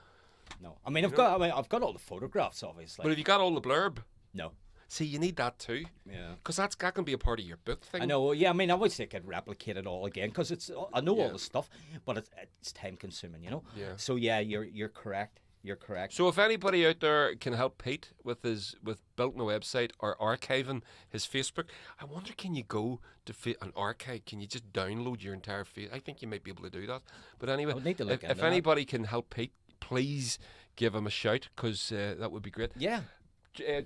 I mean, I've got all the photographs, obviously. But have you got all the blurb? No. See, you need that too. Yeah. Because that can be a part of your book thing. I know. Yeah. I mean, obviously I could replicate it all again because I know all the stuff, but it's time consuming, you know. Yeah. So yeah, you're correct. You're correct. So if anybody out there can help Pete with building a website or archiving his Facebook, I wonder, can you go to an archive? Can you just download your entire I think you might be able to do that. But anyway, if anybody can help Pete, please give him a shout, because that would be great. Yeah.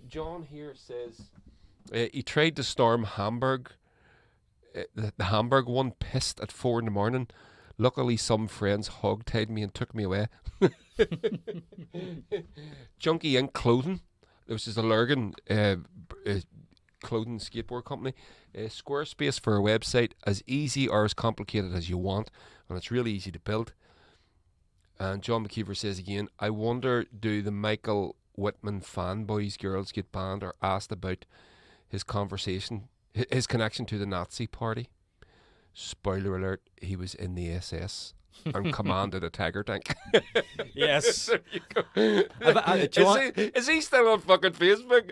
John here says he tried to storm Hamburg, the Hamburg one, pissed at 4 a.m. Luckily, some friends hog-tied me and took me away. Junkie Ink Clothing, which is a Lurgan clothing skateboard company. Squarespace for a website, as easy or as complicated as you want, and it's really easy to build. And John McKeever says again, I wonder, do the Michael Whitman fanboys girls get banned or asked about his connection to the Nazi party? Spoiler alert, he was in the SS and commanded a tiger tank. Yes. There you go. Is he still on fucking Facebook?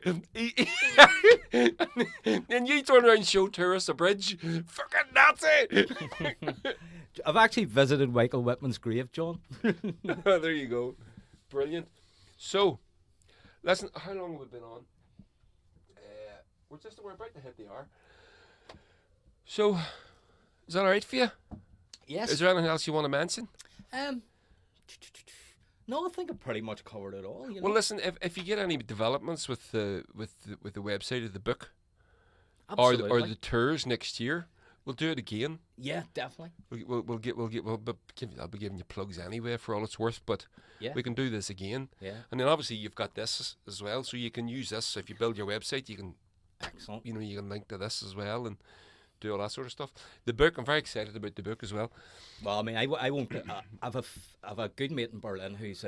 And you turn around and show tourists a bridge? Fucking Nazi! I've actually visited Michael Whitman's grave, John. There you go. Brilliant. So, listen, how long have we been on? We're about to hit the hour. So, is that alright for you? Yes. Is there anything else you want to mention? No, I think I pretty much covered it all. You know? Well, listen, if you get any developments with the website of the book, or the tours next year, we'll do it again. Yeah, definitely. I'll be giving you plugs anyway for all it's worth, but we can do this again. Yeah. And then obviously you've got this as well, so you can use this. So if you build your website, you can, excellent. You know, you can link to this as well and do all that sort of stuff. The book, I'm very excited about the book as well. Well, I mean, I won't. I've a good mate in Berlin who's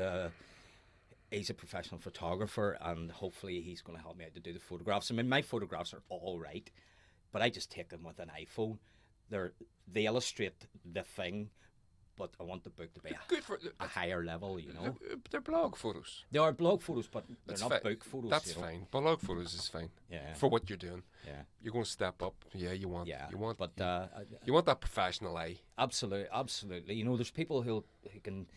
he's a professional photographer, and hopefully he's going to help me out to do the photographs. I mean, my photographs are all right, but I just take them with an iPhone. They illustrate the thing, but I want the book to be a higher level, you know. They're blog photos. They are blog photos, but they're not book photos. That's fine. Blog photos is fine. Yeah. For what you're doing. Yeah. You're going to step up. Yeah, you want. But you you want that professional eye. Absolutely. You know, there's people who can.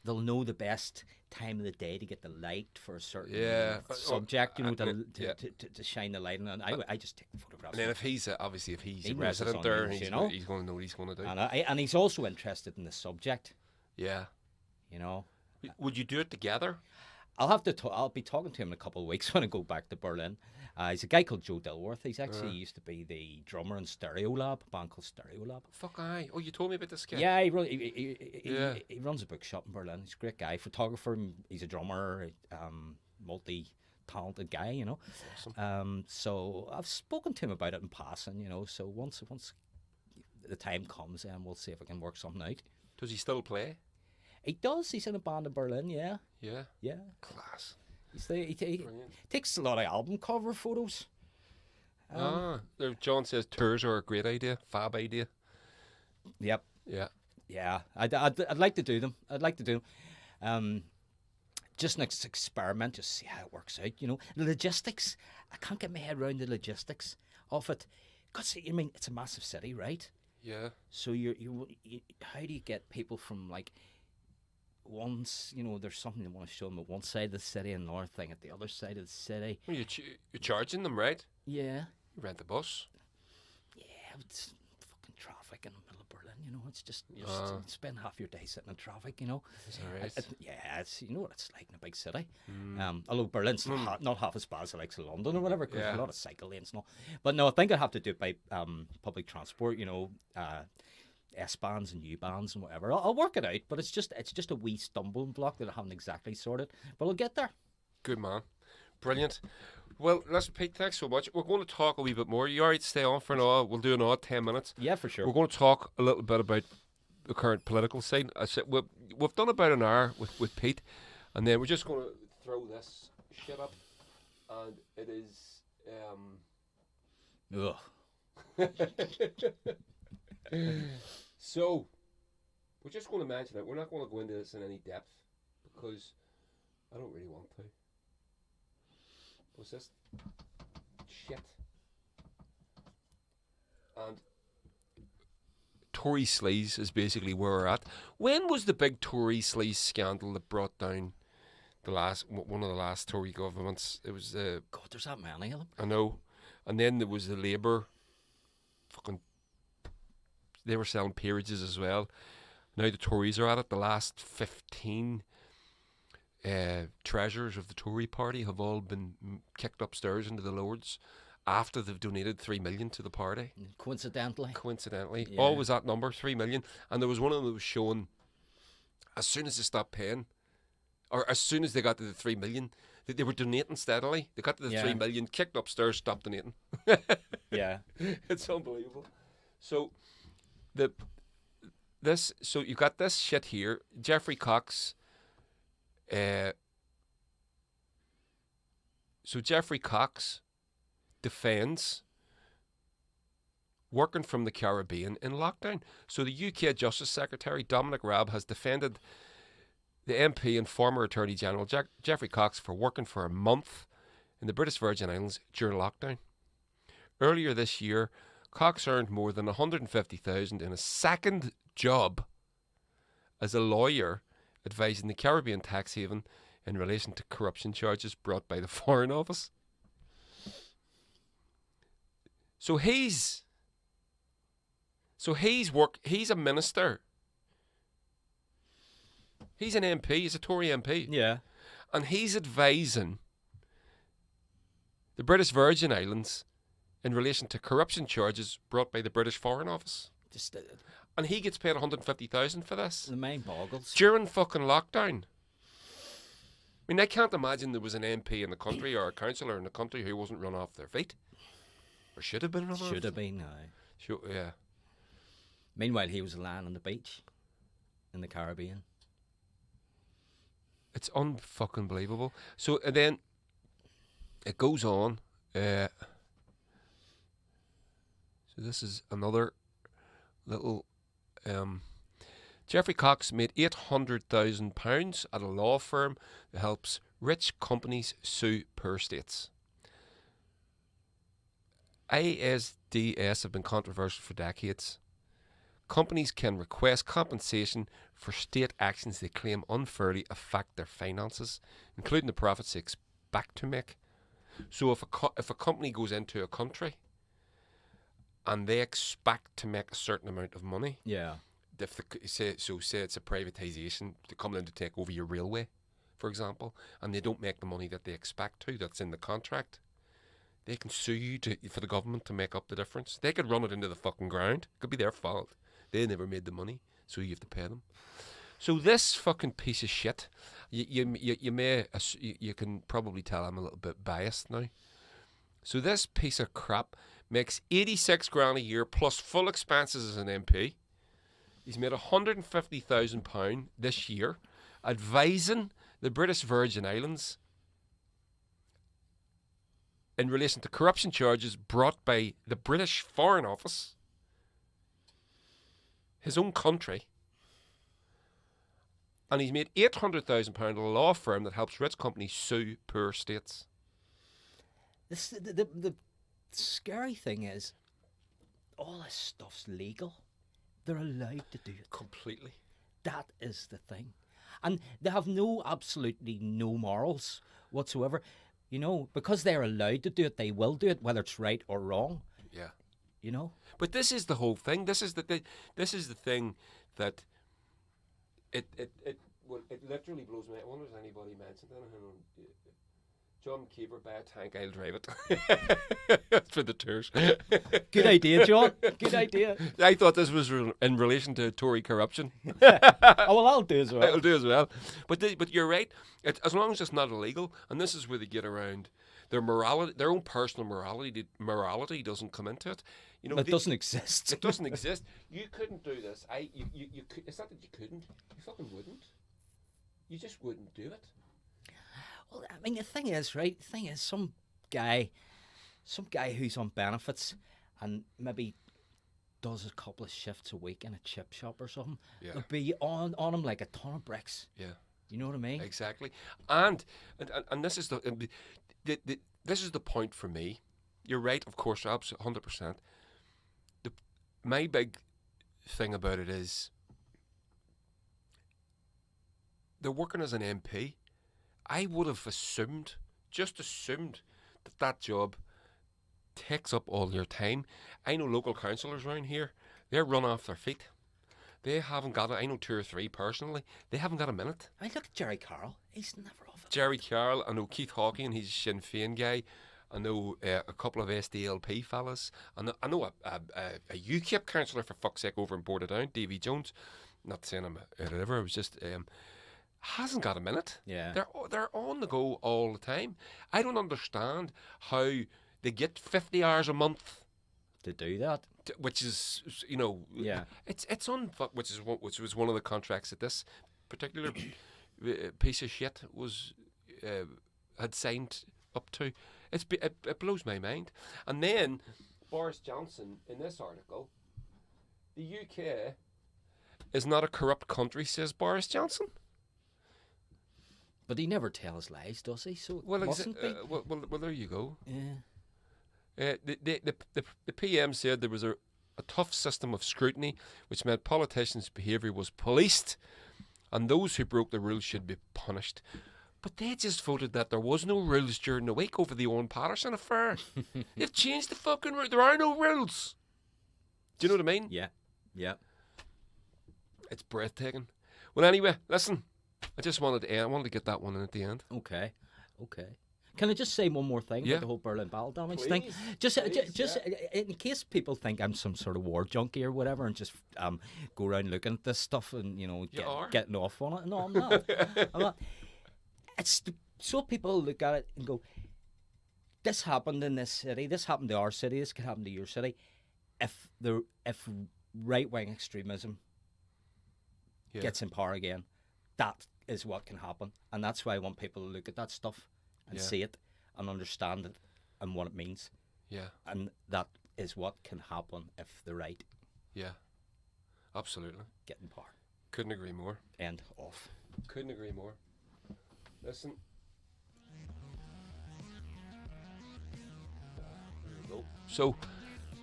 They'll know the best time of the day to get the light for a certain subject, you know, to shine the light on. And I just take the photographs. And then if he's a resident there, he's going to know what he's going to do. And he's also interested in the subject. Yeah. You know. Would you do it together? I'll be talking to him in a couple of weeks when I go back to Berlin. He's a guy called Joe Dilworth. He's actually used to be the drummer in Stereolab, a band called Stereolab. Fuck aye. Oh, you told me about this guy. Yeah, he runs a bookshop in Berlin. He's a great guy, photographer. He's a drummer, multi-talented guy, you know. Awesome. So I've spoken to him about it in passing, you know. So once the time comes, we'll see if I can work something out. Does he still play? He does. He's in a band in Berlin, yeah. Yeah? Yeah. Class. He takes a lot of album cover photos. John says tours are a great idea, fab idea. Yep. Yeah. Yeah. I'd like to do them. I'd like to do them. Just an experiment, just see how it works out. You know, the logistics. I can't get my head around the logistics of it. Because I mean, it's a massive city, right? Yeah. So how do you get people from like once, you know, there's something they want to show them at one side of the city and another thing at the other side of the city. Well, you're charging them, right? Yeah. You rent the bus. Yeah, it's fucking traffic in the middle of Berlin, you know. It's just, you just spend half your day sitting in traffic, you know. Is that right? Yeah, it's, you know what it's like in a big city. Although Berlin's not half as bad as like London or whatever, because there's a lot of cycle lanes and all. But no, I think I'd have to do it by public transport, you know, S-bands and U-bands and whatever. I'll work it out, but it's just a wee stumbling block that I haven't exactly sorted. But I'll get there. Good man. Brilliant. Well, listen, Pete, thanks so much. We're going to talk a wee bit more. You all right to stay on for an hour? We'll do an hour, 10 minutes. Yeah, for sure. We're going to talk a little bit about the current political scene. I said we've done about an hour with Pete, and then we're just going to throw this shit up, and it is... Ugh. So, we're just going to mention it. We're not going to go into this in any depth, because I don't really want to. What's this? Shit. And Tory sleaze is basically where we're at. When was the big Tory sleaze scandal that brought down one of the last Tory governments? It was God, there's that many of them. I know. And then there was the Labour they were selling peerages as well. Now the Tories are at it. The last 15 treasurers of the Tory party have all been kicked upstairs into the Lords after they've donated 3 million to the party. Coincidentally. Yeah. Always that number, 3 million. And there was one of them that was showing as soon as they stopped paying, or as soon as they got to the 3 million, that they were donating steadily. They got to the 3 million, kicked upstairs, stopped donating. Yeah. It's unbelievable. So you've got this shit here. Geoffrey Cox. So Geoffrey Cox defends working from the Caribbean in lockdown. So the UK Justice Secretary Dominic Raab has defended the MP and former Attorney General Geoffrey Cox for working for a month in the British Virgin Islands during lockdown. Earlier this year, Cox earned more than $150,000 in a second job as a lawyer advising the Caribbean tax haven in relation to corruption charges brought by the Foreign Office. So he's a minister. He's an MP, he's a Tory MP. Yeah. And he's advising the British Virgin Islands in relation to corruption charges brought by the British Foreign Office. And he gets paid $150,000 for this. The mind boggles. During fucking lockdown. I mean, I can't imagine there was an MP in the country or a councillor in the country who wasn't run off their feet. Or should have been run off. Should have been, aye. Sure, yeah. Meanwhile, he was lying on the beach in the Caribbean. It's unfucking believable. So, and then it goes on. So this is another little... Geoffrey Cox made £800,000 at a law firm that helps rich companies sue poor states. ISDS have been controversial for decades. Companies can request compensation for state actions they claim unfairly affect their finances, including the profits they expect to make. So if a company goes into a country and they expect to make a certain amount of money, Yeah. say it's a privatisation, to come in to take over your railway, for example, and they don't make the money that they expect to, that's in the contract, they can sue you for the government to make up the difference. They could run it into the fucking ground. It could be their fault. They never made the money, so you have to pay them. So this fucking piece of shit, you can probably tell I'm a little bit biased now. So this piece of crap makes 86 grand a year plus full expenses as an MP. He's made £150,000 this year advising the British Virgin Islands in relation to corruption charges brought by the British Foreign Office, his own country, and he's made £800,000 at a law firm that helps rich companies sue poor states. The scary thing is, all this stuff's legal. They're allowed to do it. Completely. That is the thing. And they have absolutely no morals whatsoever. You know, because they're allowed to do it, they will do it, whether it's right or wrong. Yeah. You know? But this is the whole thing. This is the thing that it literally blows me. I wonder if anybody mentioned it. John Keever, buy a tank, I'll drive it. For the tours. Good idea, John. Good idea. I thought this was in relation to Tory corruption. Oh, well, I'll do as well. I'll do as well. But you're right. As long as it's not illegal, and this is where they get around their morality, their own personal morality. Morality doesn't come into it. You know, it doesn't exist. It doesn't exist. You couldn't do this. You could. It's not that you couldn't. You fucking wouldn't. You just wouldn't do it. Well, I mean, the thing is, right? The thing is, some guy who's on benefits and maybe does a couple of shifts a week in a chip shop or something, would be on him like a ton of bricks. Yeah. You know what I mean? Exactly. And this is this is the point for me. You're right, of course, absolutely 100%. My big thing about it is they're working as an MP. I would have just assumed that job takes up all your time. I know local councillors around here, they're run off their feet. They haven't got it. I know 2 or 3 personally. They haven't got a minute. I look at Jerry Carroll. He's never off it. Jerry Carroll, I know Keith Hawking, he's a Sinn Féin guy. I know a couple of SDLP fellas. I know a UKIP councillor, for fuck's sake, over in Portadown, Davy Jones. Not saying I'm whatever, it was just... hasn't got a minute. Yeah. They're on the go all the time. I don't understand how they get 50 hours a month to do that, which is, you know, it's which was one of the contracts that this particular piece of shit was had signed up to. It blows my mind. And then Boris Johnson in this article, the UK is not a corrupt country, says Boris Johnson. But he never tells lies, does he? So well, mustn't be. Well, there you go. Yeah. The PM said there was a tough system of scrutiny, which meant politicians' behaviour was policed, and those who broke the rules should be punished. But they just voted that there was no rules during the week over the Owen Patterson affair. They've changed the fucking rules. There are no rules. Do you know what I mean? Yeah. Yeah. It's breathtaking. Well, anyway, listen. I wanted to get that one in at the end. Okay. Can I just say one more thing about the whole Berlin battle damage thing? Just in case people think I'm some sort of war junkie or whatever, and just go around looking at this stuff and getting off on it. No, I'm not. I'm not. It's so people look at it and go, "This happened in this city. This happened to our city. This could happen to your city." If right wing extremism gets in power again, that is what can happen, and that's why I want people to look at that stuff and see it and understand it and what it means. Yeah. And that is what can happen if the right. Yeah. Absolutely. Get in power. Couldn't agree more. End off. Couldn't agree more. Listen. There we go. So,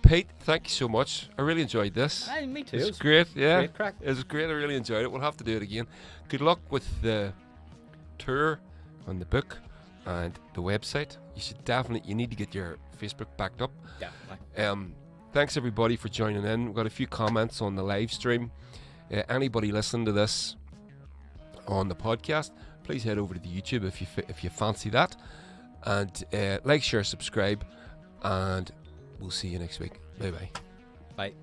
Pete, thank you so much. I really enjoyed this. Aye, me too. It was great, yeah. Great crack. It was great. I really enjoyed it. We'll have to do it again. Good luck with the tour and the book and the website. You need to get your Facebook backed up. Definitely. Thanks everybody for joining in. We've got a few comments on the live stream. Anybody listening to this on the podcast, please head over to the YouTube if you fancy that, and like, share, subscribe, and we'll see you next week. Bye. Bye.